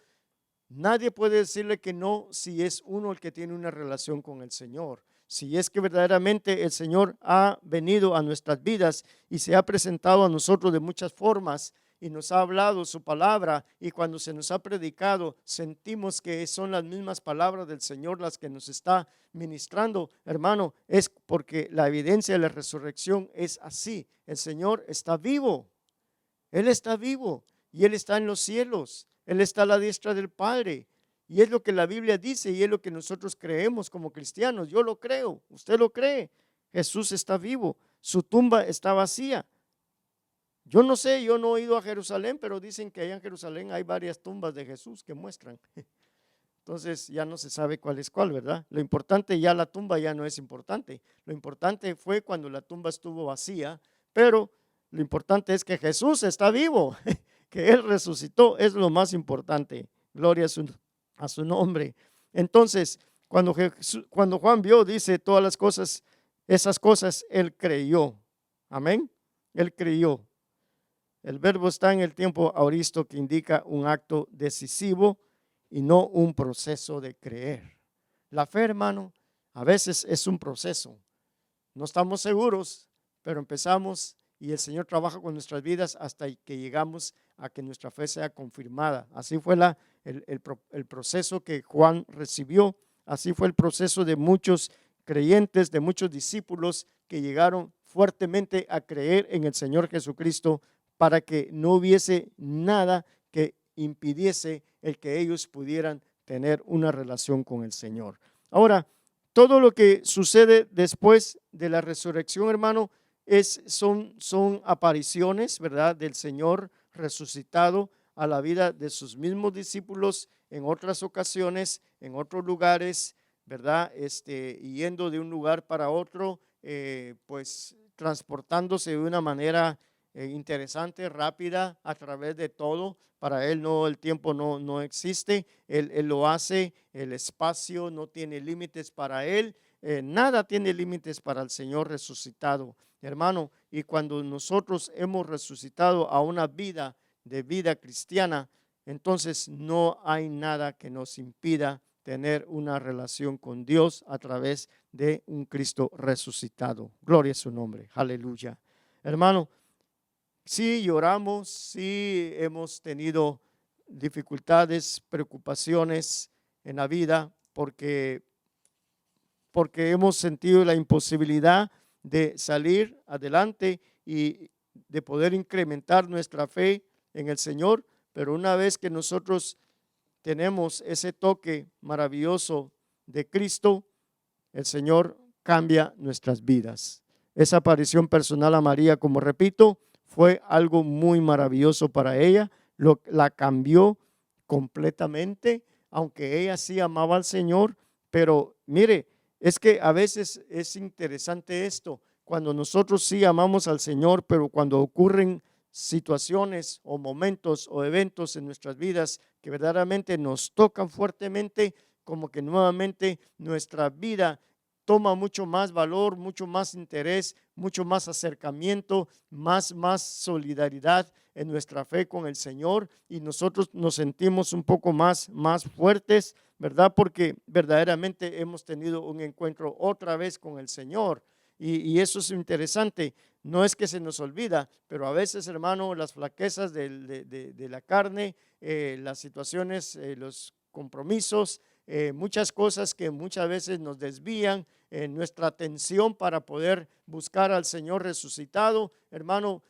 Nadie puede decirle que no si es uno el que tiene una relación con el Señor. Si es que verdaderamente el Señor ha venido a nuestras vidas y se ha presentado a nosotros de muchas formas y nos ha hablado su palabra, y cuando se nos ha predicado sentimos que son las mismas palabras del Señor las que nos está ministrando, hermano, es porque la evidencia de la resurrección es así. El Señor está vivo. Él está vivo y Él está en los cielos. Él está a la diestra del Padre. Y es lo que la Biblia dice y es lo que nosotros creemos como cristianos. Yo lo creo, usted lo cree. Jesús está vivo, su tumba está vacía. Yo no sé, yo no he ido a Jerusalén, pero dicen que allá en Jerusalén hay varias tumbas de Jesús que muestran. Entonces ya no se sabe cuál es cuál, ¿verdad? Lo importante, ya la tumba ya no es importante. Lo importante fue cuando la tumba estuvo vacía, pero lo importante es que Jesús está vivo, que Él resucitó, es lo más importante. Gloria a su nombre. Entonces, cuando Juan vio, dice todas las cosas, esas cosas, Él creyó. Amén. Él creyó. El verbo está en el tiempo aoristo, que indica un acto decisivo y no un proceso de creer. La fe, hermano, a veces es un proceso. No estamos seguros, pero empezamos y el Señor trabaja con nuestras vidas hasta que llegamos a que nuestra fe sea confirmada. Así fue el proceso que Juan recibió. Así fue el proceso de muchos creyentes, de muchos discípulos que llegaron fuertemente a creer en el Señor Jesucristo, para que no hubiese nada que impidiese el que ellos pudieran tener una relación con el Señor. Ahora, todo lo que sucede después de la resurrección, hermano, son apariciones, ¿verdad?, del Señor resucitado a la vida de sus mismos discípulos en otras ocasiones, en otros lugares, ¿verdad?, yendo de un lugar para otro, pues transportándose de una manera interesante, rápida, a través de todo. Para Él el tiempo no existe, Él lo hace, el espacio no tiene límites para Él, nada tiene límites para el Señor resucitado, hermano. Y cuando nosotros hemos resucitado a una vida cristiana, entonces no hay nada que nos impida tener una relación con Dios a través de un Cristo resucitado. Gloria a su nombre, aleluya. Hermano, sí lloramos, sí hemos tenido dificultades, preocupaciones en la vida, porque hemos sentido la imposibilidad de salir adelante y de poder incrementar nuestra fe en el Señor. Pero una vez que nosotros tenemos ese toque maravilloso de Cristo, el Señor cambia nuestras vidas. Esa aparición personal a María, como repito, fue algo muy maravilloso para ella, la cambió completamente, aunque ella sí amaba al Señor. Pero mire, es que a veces es interesante esto, cuando nosotros sí amamos al Señor, pero cuando ocurren situaciones o momentos o eventos en nuestras vidas que verdaderamente nos tocan fuertemente, como que nuevamente nuestra vida toma mucho más valor, mucho más interés, mucho más acercamiento, más solidaridad en nuestra fe con el Señor, y nosotros nos sentimos un poco más fuertes, ¿verdad? Porque verdaderamente hemos tenido un encuentro otra vez con el Señor. Y eso es interesante. No es que se nos olvida, pero a veces, hermano, las flaquezas de la carne, las situaciones, los compromisos, muchas cosas que muchas veces nos desvían nuestra atención para poder buscar al Señor resucitado, hermano,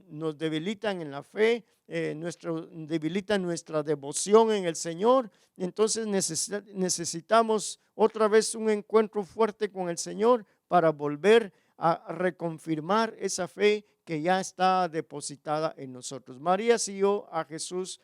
nos debilitan en la fe, debilitan nuestra devoción en el Señor. Entonces necesitamos otra vez un encuentro fuerte con el Señor para volver a reconfirmar esa fe que ya está depositada en nosotros. María siguió a Jesús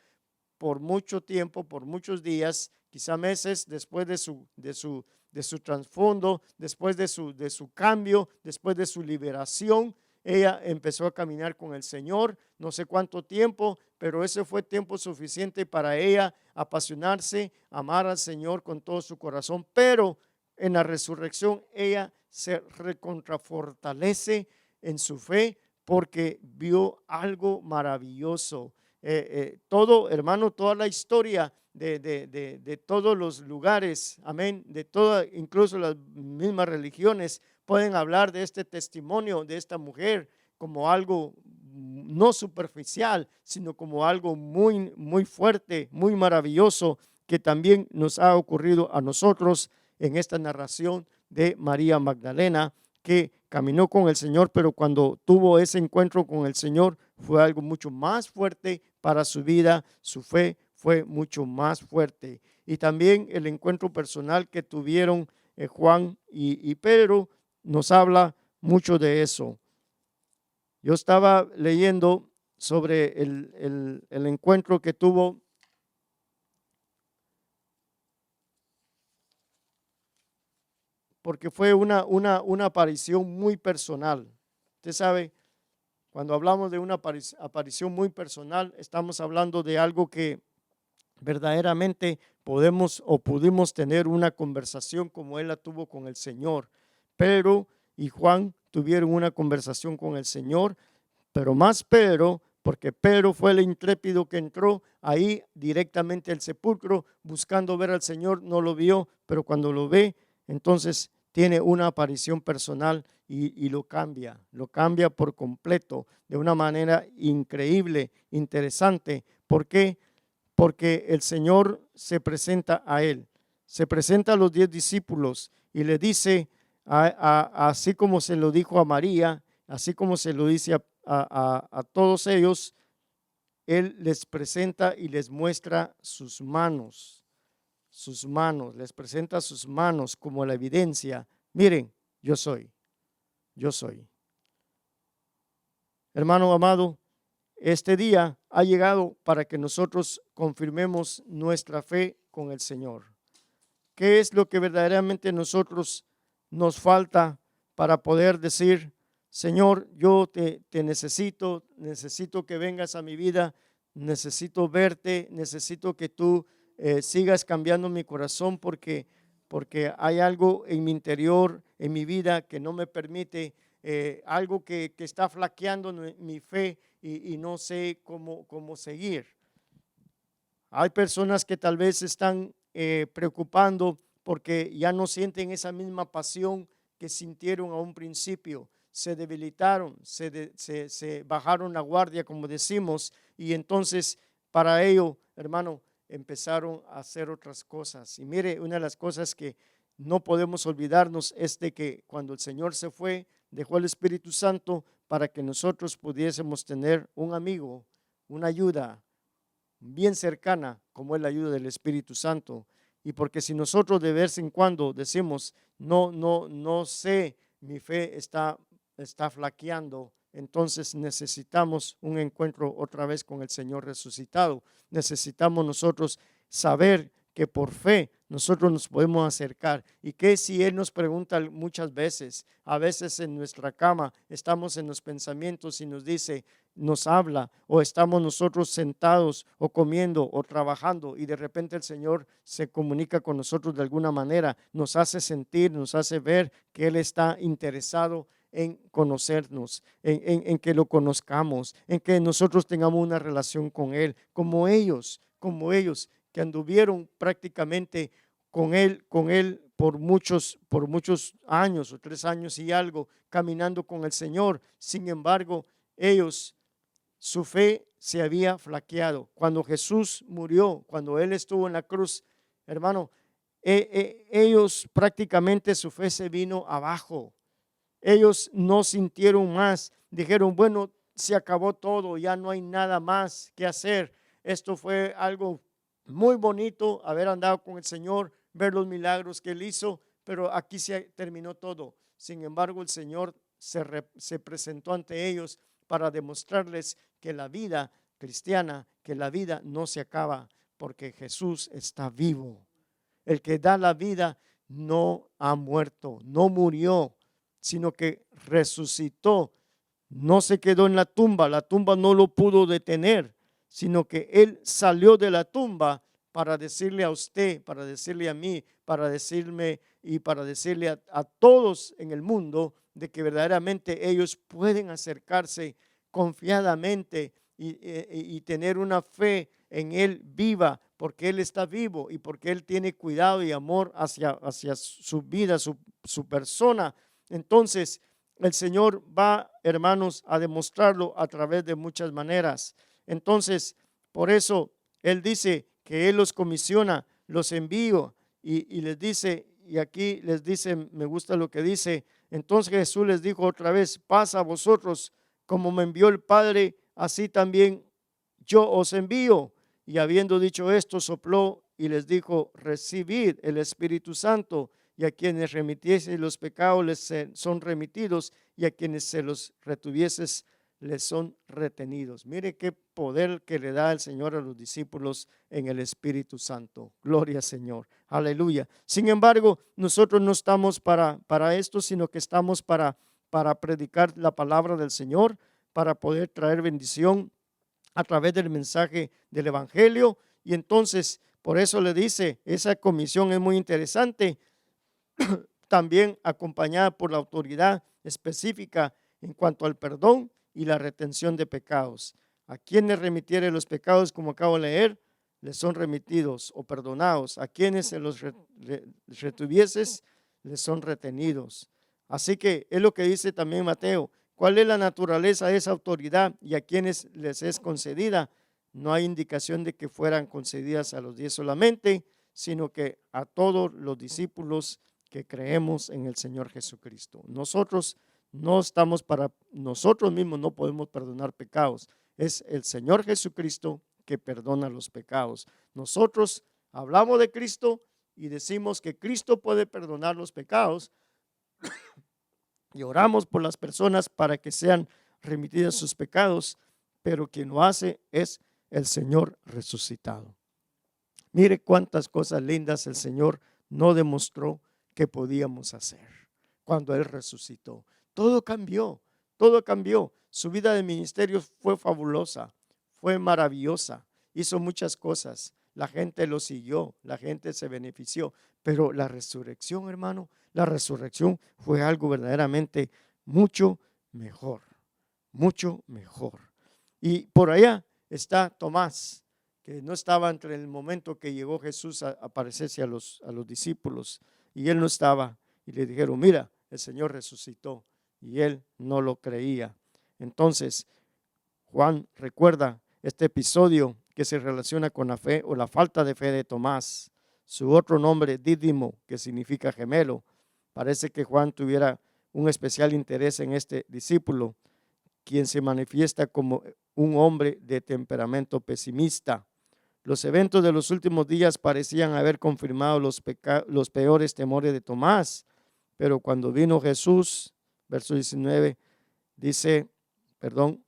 por mucho tiempo, por muchos días, quizá meses después de su trasfondo, después de su cambio, después de su liberación. Ella empezó a caminar con el Señor, no sé cuánto tiempo, pero ese fue tiempo suficiente para ella apasionarse, amar al Señor con todo su corazón. Pero en la resurrección ella se recontrafortalece en su fe porque vio algo maravilloso. Todo, hermano, toda la historia de todos los lugares, amén, de todas, incluso las mismas religiones, pueden hablar de este testimonio de esta mujer como algo no superficial, sino como algo muy fuerte, muy maravilloso, que también nos ha ocurrido a nosotros en esta narración de María Magdalena, que caminó con el Señor, pero cuando tuvo ese encuentro con el Señor fue algo mucho más fuerte para su vida, su fe fue mucho más fuerte. Y también el encuentro personal que tuvieron Juan y Pedro nos habla mucho de eso. Yo estaba leyendo sobre el encuentro que tuvo porque fue una aparición muy personal. Usted sabe, cuando hablamos de una aparición muy personal, estamos hablando de algo que verdaderamente pudimos tener una conversación como él la tuvo con el Señor. Pedro y Juan tuvieron una conversación con el Señor, pero más Pedro, porque Pedro fue el intrépido que entró ahí directamente al sepulcro buscando ver al Señor, no lo vio, pero cuando lo ve, entonces tiene una aparición personal y lo cambia por completo, de una manera increíble, interesante. ¿Por qué? Porque el Señor se presenta a él, se presenta a los 10 discípulos y le dice, así como se lo dijo a María, así como se lo dice a todos ellos, él les presenta y les muestra sus manos, les presenta sus manos como la evidencia. Miren, yo soy. Hermano amado, este día ha llegado para que nosotros confirmemos nuestra fe con el Señor. ¿Qué es lo que verdaderamente nosotros nos falta para poder decir, Señor, yo te necesito que vengas a mi vida, necesito verte, necesito que tú sigas cambiando mi corazón porque hay algo en mi interior, en mi vida que no me permite, algo que está flaqueando mi fe y no sé cómo seguir? Hay personas que tal vez están preocupando porque ya no sienten esa misma pasión que sintieron a un principio. Se debilitaron, se bajaron la guardia, como decimos, y entonces para ello, hermano, empezaron a hacer otras cosas. Y mire, una de las cosas que no podemos olvidarnos es de que cuando el Señor se fue, dejó el Espíritu Santo para que nosotros pudiésemos tener un amigo, una ayuda bien cercana, como es la ayuda del Espíritu Santo. Y porque si nosotros de vez en cuando decimos, no sé, mi fe está flaqueando, entonces necesitamos un encuentro otra vez con el Señor resucitado. Necesitamos nosotros saber que por fe nosotros nos podemos acercar. Y que si Él nos pregunta muchas veces, a veces en nuestra cama, estamos en los pensamientos y nos dice, nos habla, o estamos nosotros sentados o comiendo o trabajando y de repente el Señor se comunica con nosotros de alguna manera, nos hace sentir, nos hace ver que Él está interesado en conocernos, en que lo conozcamos, en que nosotros tengamos una relación con Él, como ellos que anduvieron prácticamente con él por muchos años, o 3 años y algo, caminando con el Señor. Sin embargo, su fe se había flaqueado. Cuando Jesús murió, cuando Él estuvo en la cruz, hermano, ellos prácticamente su fe se vino abajo. Ellos no sintieron más. Dijeron, bueno, se acabó todo, ya no hay nada más que hacer. Esto fue algo muy bonito, haber andado con el Señor, ver los milagros que Él hizo, pero aquí se terminó todo. Sin embargo, el Señor se presentó ante ellos para demostrarles que la vida cristiana, que la vida no se acaba, porque Jesús está vivo. El que da la vida no ha muerto, no murió, sino que resucitó. No se quedó en la tumba no lo pudo detener, sino que Él salió de la tumba para decirle a usted, para decirle a mí, para decirme y para decirle a todos en el mundo de que verdaderamente ellos pueden acercarse confiadamente y tener una fe en Él viva, porque Él está vivo y porque Él tiene cuidado y amor hacia su vida, su persona. Entonces, el Señor va, hermanos, a demostrarlo a través de muchas maneras. Entonces, por eso Él dice que Él los comisiona, los envío y les dice, y aquí les dice, me gusta lo que dice. Entonces Jesús les dijo otra vez, paz a vosotros, como me envió el Padre, así también yo os envío. Y habiendo dicho esto, sopló y les dijo, recibid el Espíritu Santo. Y a quienes remitiesen los pecados les son remitidos, y a quienes se los retuvieses les son retenidos. Mire qué poder que le da el Señor a los discípulos en el Espíritu Santo. Gloria al Señor. Aleluya. Sin embargo, nosotros no estamos para esto, sino que estamos para predicar la palabra del Señor, para poder traer bendición a través del mensaje del Evangelio. Y entonces, por eso le dice, esa comisión es muy interesante, también acompañada por la autoridad específica en cuanto al perdón y la retención de pecados. A quienes remitiere los pecados, como acabo de leer, les son remitidos o perdonados. A quienes se los retuvieses, les son retenidos. Así que es lo que dice también Mateo. ¿Cuál es la naturaleza de esa autoridad y a quienes les es concedida? No hay indicación de que fueran concedidas a los 10 solamente, sino que a todos los discípulos que creemos en el Señor Jesucristo. Nosotros no estamos para nosotros mismos, no podemos perdonar pecados. Es el Señor Jesucristo que perdona los pecados. Nosotros hablamos de Cristo y decimos que Cristo puede perdonar los pecados y oramos por las personas para que sean remitidas sus pecados, pero quien lo hace es el Señor resucitado. Mire cuántas cosas lindas el Señor no demostró que podíamos hacer cuando Él resucitó. Todo cambió, todo cambió. Su vida de ministerio fue fabulosa, fue maravillosa, hizo muchas cosas. La gente lo siguió, la gente se benefició, pero la resurrección, hermano, la resurrección fue algo verdaderamente mucho mejor, mucho mejor. Y por allá está Tomás, que no estaba entre el momento que llegó Jesús a aparecerse a los discípulos, y él no estaba, y le dijeron, mira, el Señor resucitó, y él no lo creía. Entonces, Juan recuerda este episodio que se relaciona con la fe o la falta de fe de Tomás. Su otro nombre, Dídimo, que significa gemelo. Parece que Juan tuviera un especial interés en este discípulo, quien se manifiesta como un hombre de temperamento pesimista. Los eventos de los últimos días parecían haber confirmado los peores temores de Tomás, pero cuando vino Jesús, verso 19, dice, perdón,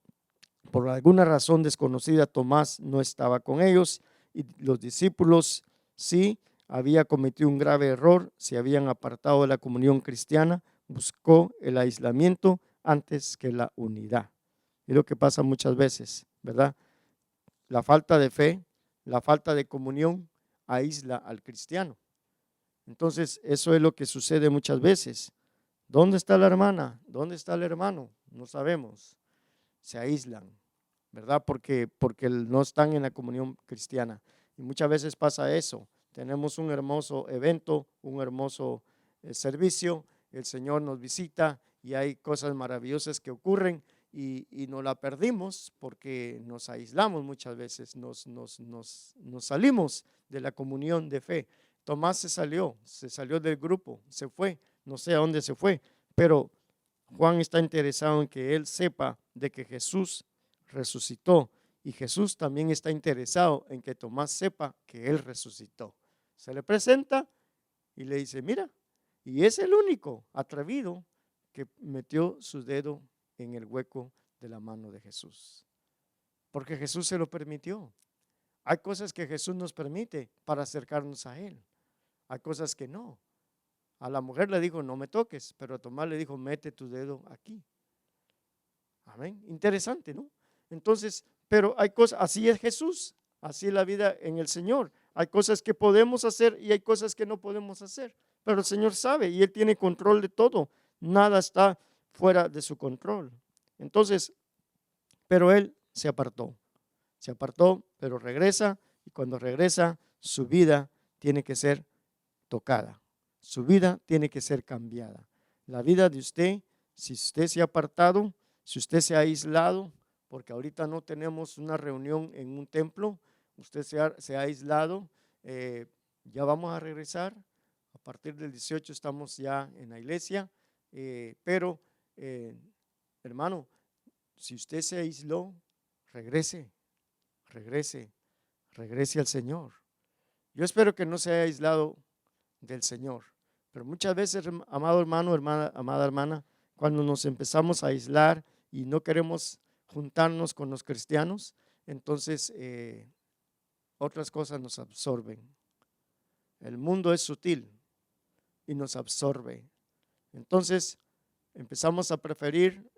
por alguna razón desconocida, Tomás no estaba con ellos y los discípulos sí había cometido un grave error, se habían apartado de la comunión cristiana, buscó el aislamiento antes que la unidad. Es lo que pasa muchas veces, ¿verdad? La falta de fe, la falta de comunión aísla al cristiano. Entonces, eso es lo que sucede muchas veces. ¿Dónde está la hermana? ¿Dónde está el hermano? No sabemos. Se aíslan, ¿verdad? Porque no están en la comunión cristiana. Y muchas veces pasa eso. Tenemos un hermoso evento, un hermoso servicio. El Señor nos visita y hay cosas maravillosas que ocurren y nos la perdimos porque nos aislamos muchas veces, nos salimos de la comunión de fe. Tomás se salió del grupo, se fue, no sé a dónde se fue, pero Juan está interesado en que él sepa de que Jesús resucitó y Jesús también está interesado en que Tomás sepa que él resucitó. Se le presenta y le dice, mira, y es el único atrevido que metió su dedo en el hueco de la mano de Jesús, porque Jesús se lo permitió. Hay cosas que Jesús nos permite para acercarnos a Él, hay cosas que no. A la mujer le dijo, no me toques, pero a Tomás le dijo, mete tu dedo aquí. Amén. Interesante, ¿no? Entonces, pero hay cosas, así es Jesús, así es la vida en el Señor. Hay cosas que podemos hacer y hay cosas que no podemos hacer, pero el Señor sabe y Él tiene control de todo. Nada está fuera de su control. Entonces, pero Él se apartó, pero regresa y cuando regresa, su vida tiene que ser tocada. Su vida tiene que ser cambiada. La vida de usted, si usted se ha apartado, si usted se ha aislado, porque ahorita no tenemos una reunión en un templo, usted se ha aislado, ya vamos a regresar. A partir del 18 estamos ya en la iglesia, pero hermano, si usted se aisló, regrese al Señor. Yo espero que no se haya aislado del Señor. Pero muchas veces, amado hermano, amada hermana, cuando nos empezamos a aislar y no queremos juntarnos con los cristianos, entonces otras cosas nos absorben. El mundo es sutil y nos absorbe. Entonces empezamos a preferir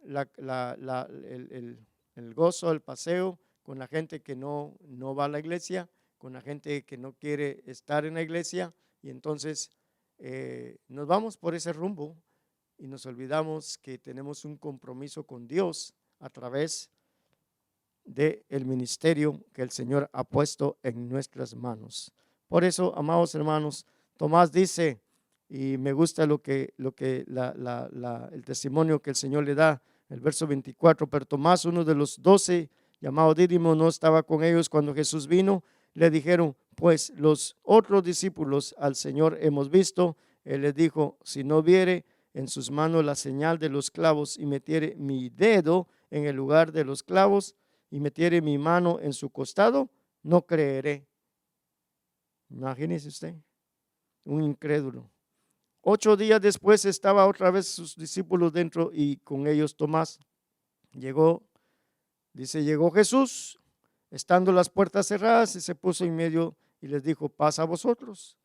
el gozo, el paseo con la gente que no va a la iglesia, con la gente que no quiere estar en la iglesia, y entonces nos vamos por ese rumbo y nos olvidamos que tenemos un compromiso con Dios a través del ministerio que el Señor ha puesto en nuestras manos. Por eso, amados hermanos, Tomás dice, y me gusta el testimonio que el Señor le da, el verso 24, pero Tomás, uno de los 12, llamado Dídimo, no estaba con ellos cuando Jesús vino. Le dijeron, pues los otros discípulos al Señor hemos visto. Él les dijo, si no viere en sus manos la señal de los clavos y metiere mi dedo en el lugar de los clavos y metiere mi mano en su costado, no creeré. Imagínese usted, un incrédulo. 8 días después estaba otra vez sus discípulos dentro y con ellos Tomás. Llegó Jesús, estando las puertas cerradas, y se puso en medio y les dijo, pasa a vosotros.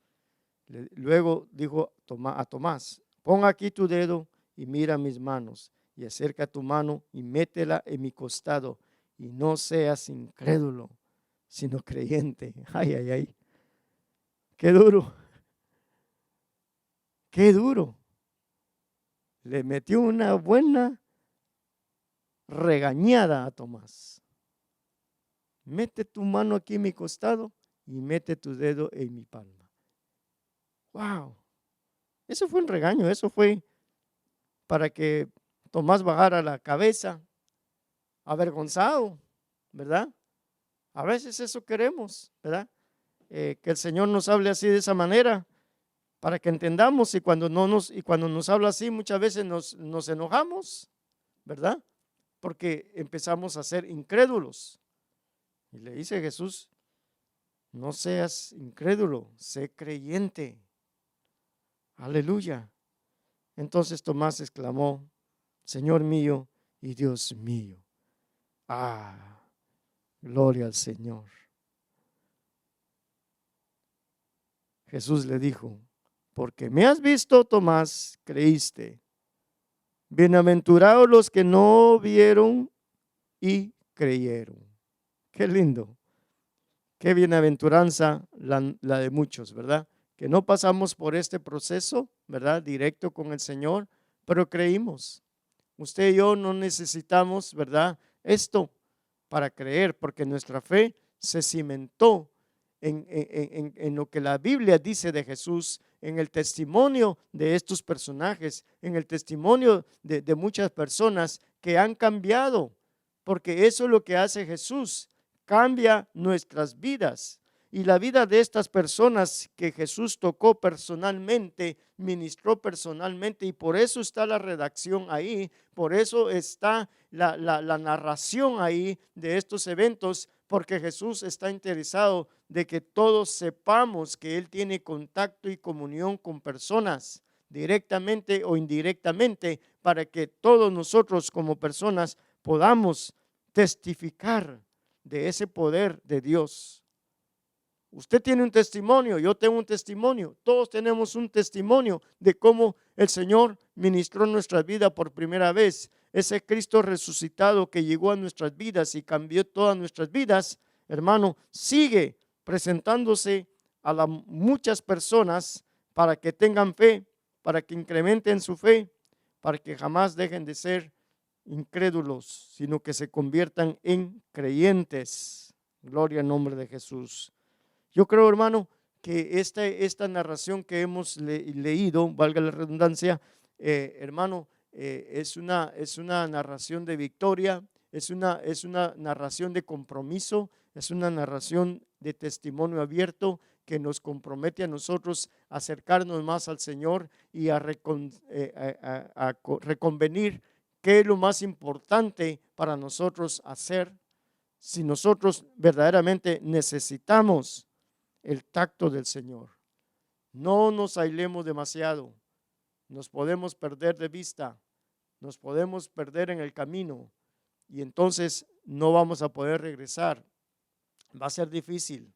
Luego dijo a Tomás, pon aquí tu dedo y mira mis manos, y acerca tu mano y métela en mi costado, y no seas incrédulo, sino creyente. Ay, ay, ay. Qué duro. Qué duro. Le metió una buena regañada a Tomás. Mete tu mano aquí en mi costado y mete tu dedo en mi palma. Wow. Eso fue un regaño, eso fue para que Tomás bajara la cabeza, avergonzado, ¿verdad? A veces eso queremos, ¿verdad? Que el Señor nos hable así de esa manera, para que entendamos, y cuando nos habla así, muchas veces nos enojamos, ¿verdad? Porque empezamos a ser incrédulos. Y le dice Jesús, no seas incrédulo, sé creyente. Aleluya. Entonces Tomás exclamó, Señor mío y Dios mío. Ah, gloria al Señor. Jesús le dijo, porque me has visto, Tomás, creíste. Bienaventurados los que no vieron y creyeron. Qué lindo. Qué bienaventuranza la de muchos, ¿verdad? Que no pasamos por este proceso, ¿verdad? Directo con el Señor, pero creímos. Usted y yo no necesitamos, ¿verdad? Esto para creer, porque nuestra fe se cimentó en lo que la Biblia dice de Jesús, en el testimonio de estos personajes, en el testimonio de muchas personas que han cambiado, porque eso es lo que hace Jesús, cambia nuestras vidas. Y la vida de estas personas que Jesús tocó personalmente, ministró personalmente, y por eso está la redacción ahí, por eso está la narración ahí de estos eventos, porque Jesús está interesado de que todos sepamos que Él tiene contacto y comunión con personas, directamente o indirectamente, para que todos nosotros como personas podamos testificar de ese poder de Dios. Usted tiene un testimonio, yo tengo un testimonio, todos tenemos un testimonio de cómo el Señor ministró nuestra vida por primera vez. Ese Cristo resucitado que llegó a nuestras vidas y cambió todas nuestras vidas, hermano, sigue presentándose a muchas personas para que tengan fe, para que incrementen su fe, para que jamás dejen de ser incrédulos, sino que se conviertan en creyentes. Gloria al nombre de Jesús. Yo creo, hermano, que esta narración que hemos leído, valga la redundancia, hermano, es una narración de victoria, es una narración de compromiso, es una narración de testimonio abierto que nos compromete a nosotros a acercarnos más al Señor y a reconvenir qué es lo más importante para nosotros hacer si nosotros verdaderamente necesitamos el tacto del Señor. No nos ailemos demasiado, nos podemos perder de vista, nos podemos perder en el camino y entonces no vamos a poder regresar. Va a ser difícil.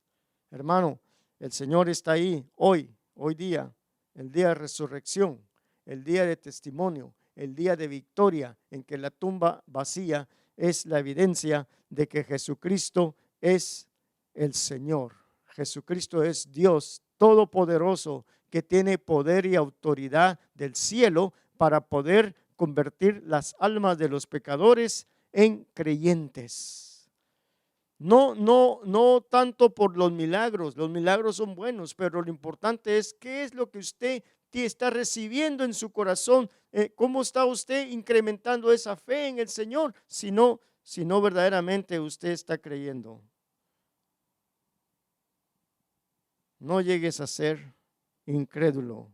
Hermano, el Señor está ahí hoy día, el día de resurrección, el día de testimonio, el día de victoria, en que la tumba vacía es la evidencia de que Jesucristo es el Señor. Jesucristo es Dios todopoderoso que tiene poder y autoridad del cielo para poder convertir las almas de los pecadores en creyentes. No tanto por los milagros son buenos, pero lo importante es qué es lo que usted está recibiendo en su corazón, cómo está usted incrementando esa fe en el Señor, si no verdaderamente usted está creyendo. No llegues a ser incrédulo,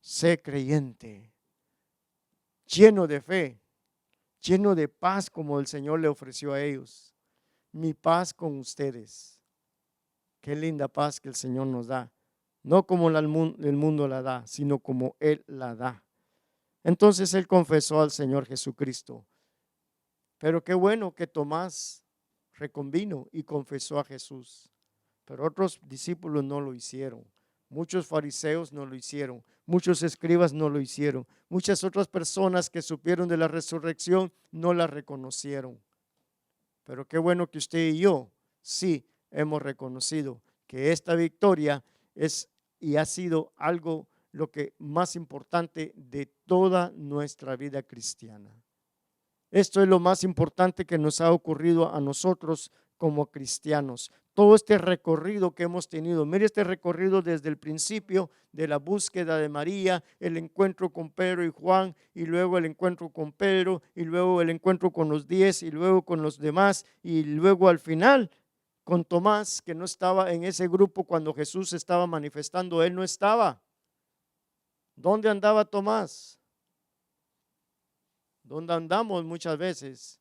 sé creyente, lleno de fe, lleno de paz como el Señor le ofreció a ellos. Mi paz con ustedes. Qué linda paz que el Señor nos da. No como el mundo la da, sino como Él la da. Entonces Él confesó al Señor Jesucristo. Pero qué bueno que Tomás reconvino y confesó a Jesús. Pero otros discípulos no lo hicieron. Muchos fariseos no lo hicieron. Muchos escribas no lo hicieron. Muchas otras personas que supieron de la resurrección no la reconocieron. Pero qué bueno que usted y yo sí hemos reconocido que esta victoria es y ha sido algo lo que más importante de toda nuestra vida cristiana. Esto es lo más importante que nos ha ocurrido a nosotros como cristianos. Todo este recorrido que hemos tenido, mire este recorrido desde el principio de la búsqueda de María, el encuentro con Pedro y Juan, y luego el encuentro con Pedro, y luego el encuentro con los 10, y luego con los demás, y luego al final con Tomás, que no estaba en ese grupo cuando Jesús estaba manifestando, él no estaba. ¿Dónde andaba Tomás? ¿Dónde andamos muchas veces?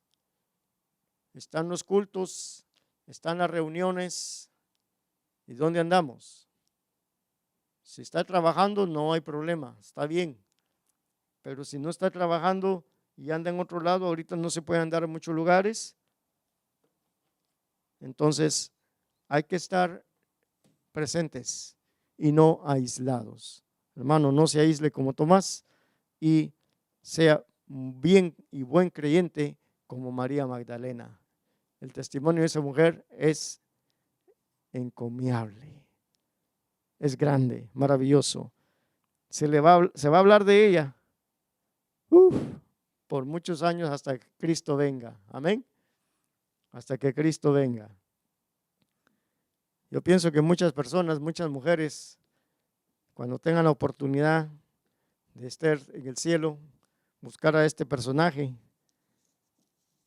Están los cultos, están las reuniones. ¿Y dónde andamos? Si está trabajando, no hay problema, está bien. Pero si no está trabajando, y anda en otro lado, ahorita no se puede andar en muchos lugares. Entonces hay que estar presentes y no aislados. Hermano, no se aísle como Tomás y sea bien y buen creyente como María Magdalena. El testimonio de esa mujer es encomiable, es grande, maravilloso. Se va a hablar de ella por muchos años hasta que Cristo venga. Amén. Hasta que Cristo venga. Yo pienso que muchas personas, muchas mujeres, cuando tengan la oportunidad de estar en el cielo, buscar a este personaje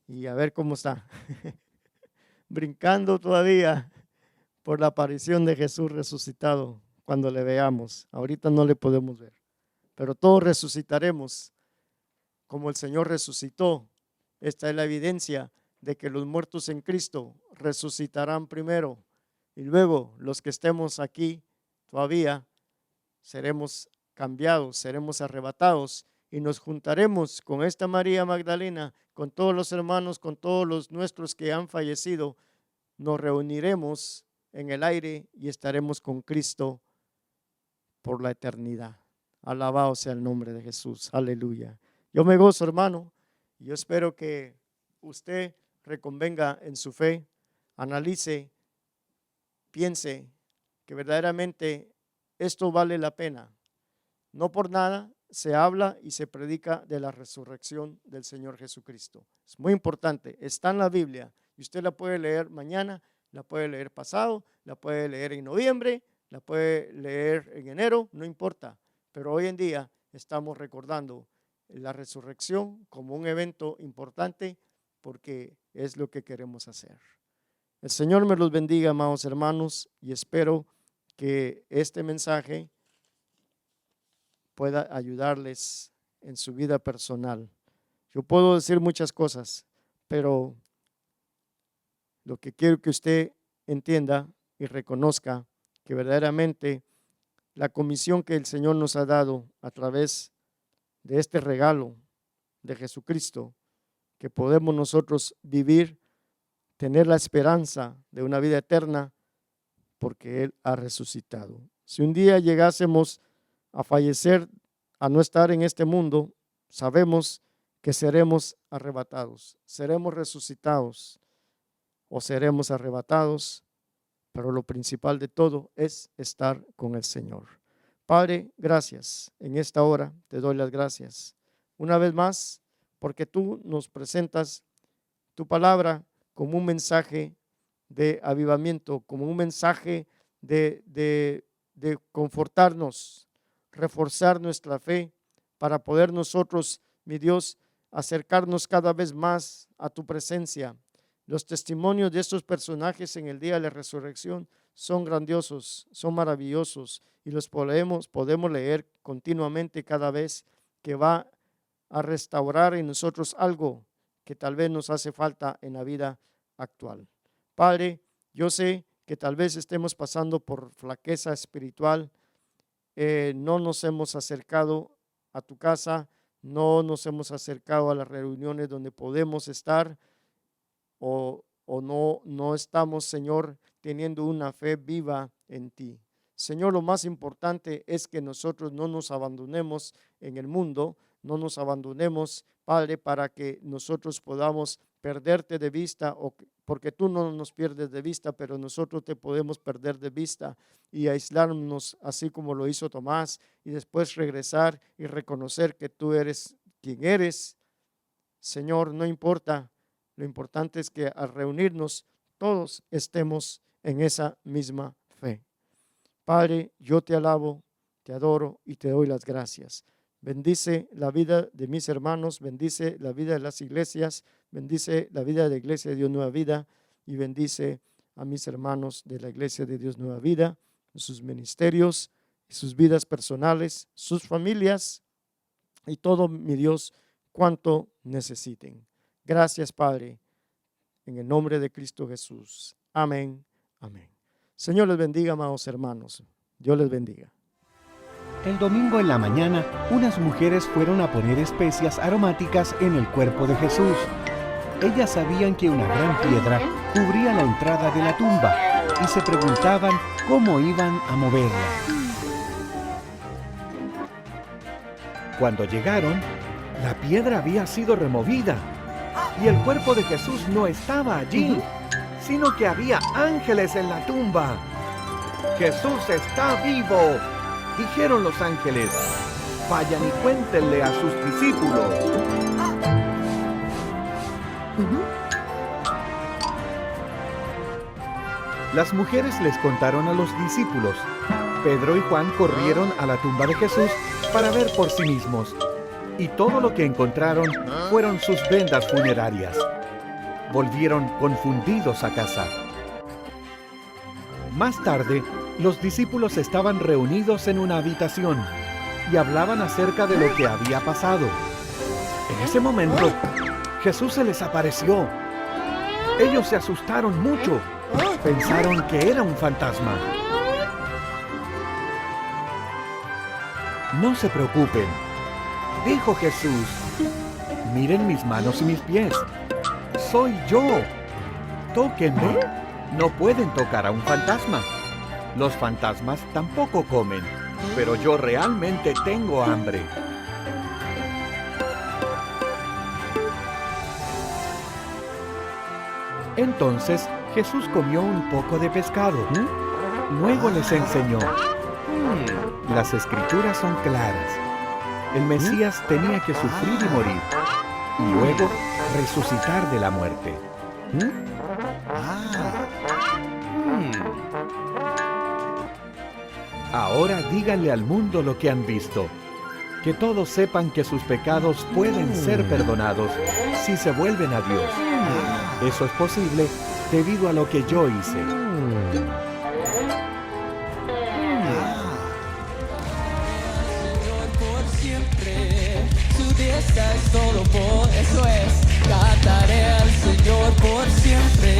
y a ver cómo está, brincando todavía por la aparición de Jesús resucitado cuando le veamos. Ahorita no le podemos ver, pero todos resucitaremos como el Señor resucitó. Esta es la evidencia de que los muertos en Cristo resucitarán primero y luego los que estemos aquí todavía seremos cambiados, seremos arrebatados y nos juntaremos con esta María Magdalena, con todos los hermanos, con todos los nuestros que han fallecido. Nos reuniremos en el aire y estaremos con Cristo por la eternidad. Alabado sea el nombre de Jesús. Aleluya. Yo me gozo, hermano. Yo espero que usted reconvenga en su fe, analice, piense que verdaderamente esto vale la pena. No por nada se habla y se predica de la resurrección del Señor Jesucristo. Es muy importante, está en la Biblia y usted la puede leer mañana, la puede leer pasado, la puede leer en noviembre, la puede leer en enero, no importa. Pero hoy en día estamos recordando la resurrección como un evento importante porque es lo que queremos hacer. El Señor me los bendiga, amados hermanos, y espero que este mensaje pueda ayudarles en su vida personal. Yo puedo decir muchas cosas, pero lo que quiero que usted entienda y reconozca que verdaderamente la comisión que el Señor nos ha dado a través de este regalo de Jesucristo, que podemos nosotros vivir, tener la esperanza de una vida eterna, porque Él ha resucitado. Si un día llegásemos a fallecer, a no estar en este mundo, sabemos que seremos arrebatados, seremos resucitados o seremos arrebatados, pero lo principal de todo es estar con el Señor. Padre, gracias. En esta hora te doy las gracias una vez más porque tú nos presentas tu palabra como un mensaje de avivamiento, como un mensaje de confortarnos, reforzar nuestra fe para poder nosotros, mi Dios, acercarnos cada vez más a tu presencia. Los testimonios de estos personajes en el día de la resurrección son grandiosos, son maravillosos y los podemos leer continuamente cada vez que va a restaurar en nosotros algo que tal vez nos hace falta en la vida actual. Padre, yo sé que tal vez estemos pasando por flaqueza espiritual, no nos hemos acercado a tu casa, no nos hemos acercado a las reuniones donde podemos estar o no estamos, Señor, teniendo una fe viva en ti. Señor, lo más importante es que nosotros no nos abandonemos en el mundo, no nos abandonemos, Padre, para que nosotros podamos perderte de vista, porque tú no nos pierdes de vista, pero nosotros te podemos perder de vista y aislarnos así como lo hizo Tomás y después regresar y reconocer que tú eres quien eres. Señor, no importa, lo importante es que al reunirnos todos estemos en esa misma fe. Padre, yo te alabo, te adoro y te doy las gracias. Bendice la vida de mis hermanos, bendice la vida de las iglesias, bendice la vida de la Iglesia de Dios Nueva Vida y bendice a mis hermanos de la Iglesia de Dios Nueva Vida, sus ministerios, sus vidas personales, sus familias y todo, mi Dios, cuanto necesiten. Gracias, Padre, en el nombre de Cristo Jesús. Amén, amén. Señor les bendiga, amados hermanos. Dios les bendiga. El domingo en la mañana, unas mujeres fueron a poner especias aromáticas en el cuerpo de Jesús. Ellas sabían que una gran piedra cubría la entrada de la tumba y se preguntaban cómo iban a moverla. Cuando llegaron, la piedra había sido removida y el cuerpo de Jesús no estaba allí, sino que había ángeles en la tumba. ¡Jesús está vivo!, dijeron los ángeles. Vayan y cuéntenle a sus discípulos. Las mujeres les contaron a los discípulos. Pedro y Juan corrieron a la tumba de Jesús para ver por sí mismos. Y todo lo que encontraron fueron sus vendas funerarias. Volvieron confundidos a casa. Más tarde, los discípulos estaban reunidos en una habitación y hablaban acerca de lo que había pasado. En ese momento, Jesús se les apareció. Ellos se asustaron mucho. Pensaron que era un fantasma. No se preocupen, dijo Jesús. Miren mis manos y mis pies. Soy yo. Tóquenme. No pueden tocar a un fantasma. Los fantasmas tampoco comen, pero yo realmente tengo hambre. Entonces Jesús comió un poco de pescado. Luego les enseñó. Las escrituras son claras. El Mesías tenía que sufrir y morir, y luego resucitar de la muerte. Ahora díganle al mundo lo que han visto. Que todos sepan que sus pecados pueden ser perdonados si se vuelven a Dios. Eso es posible debido a lo que yo hice. Su diestra es todo, por eso es cantaré al Señor por siempre.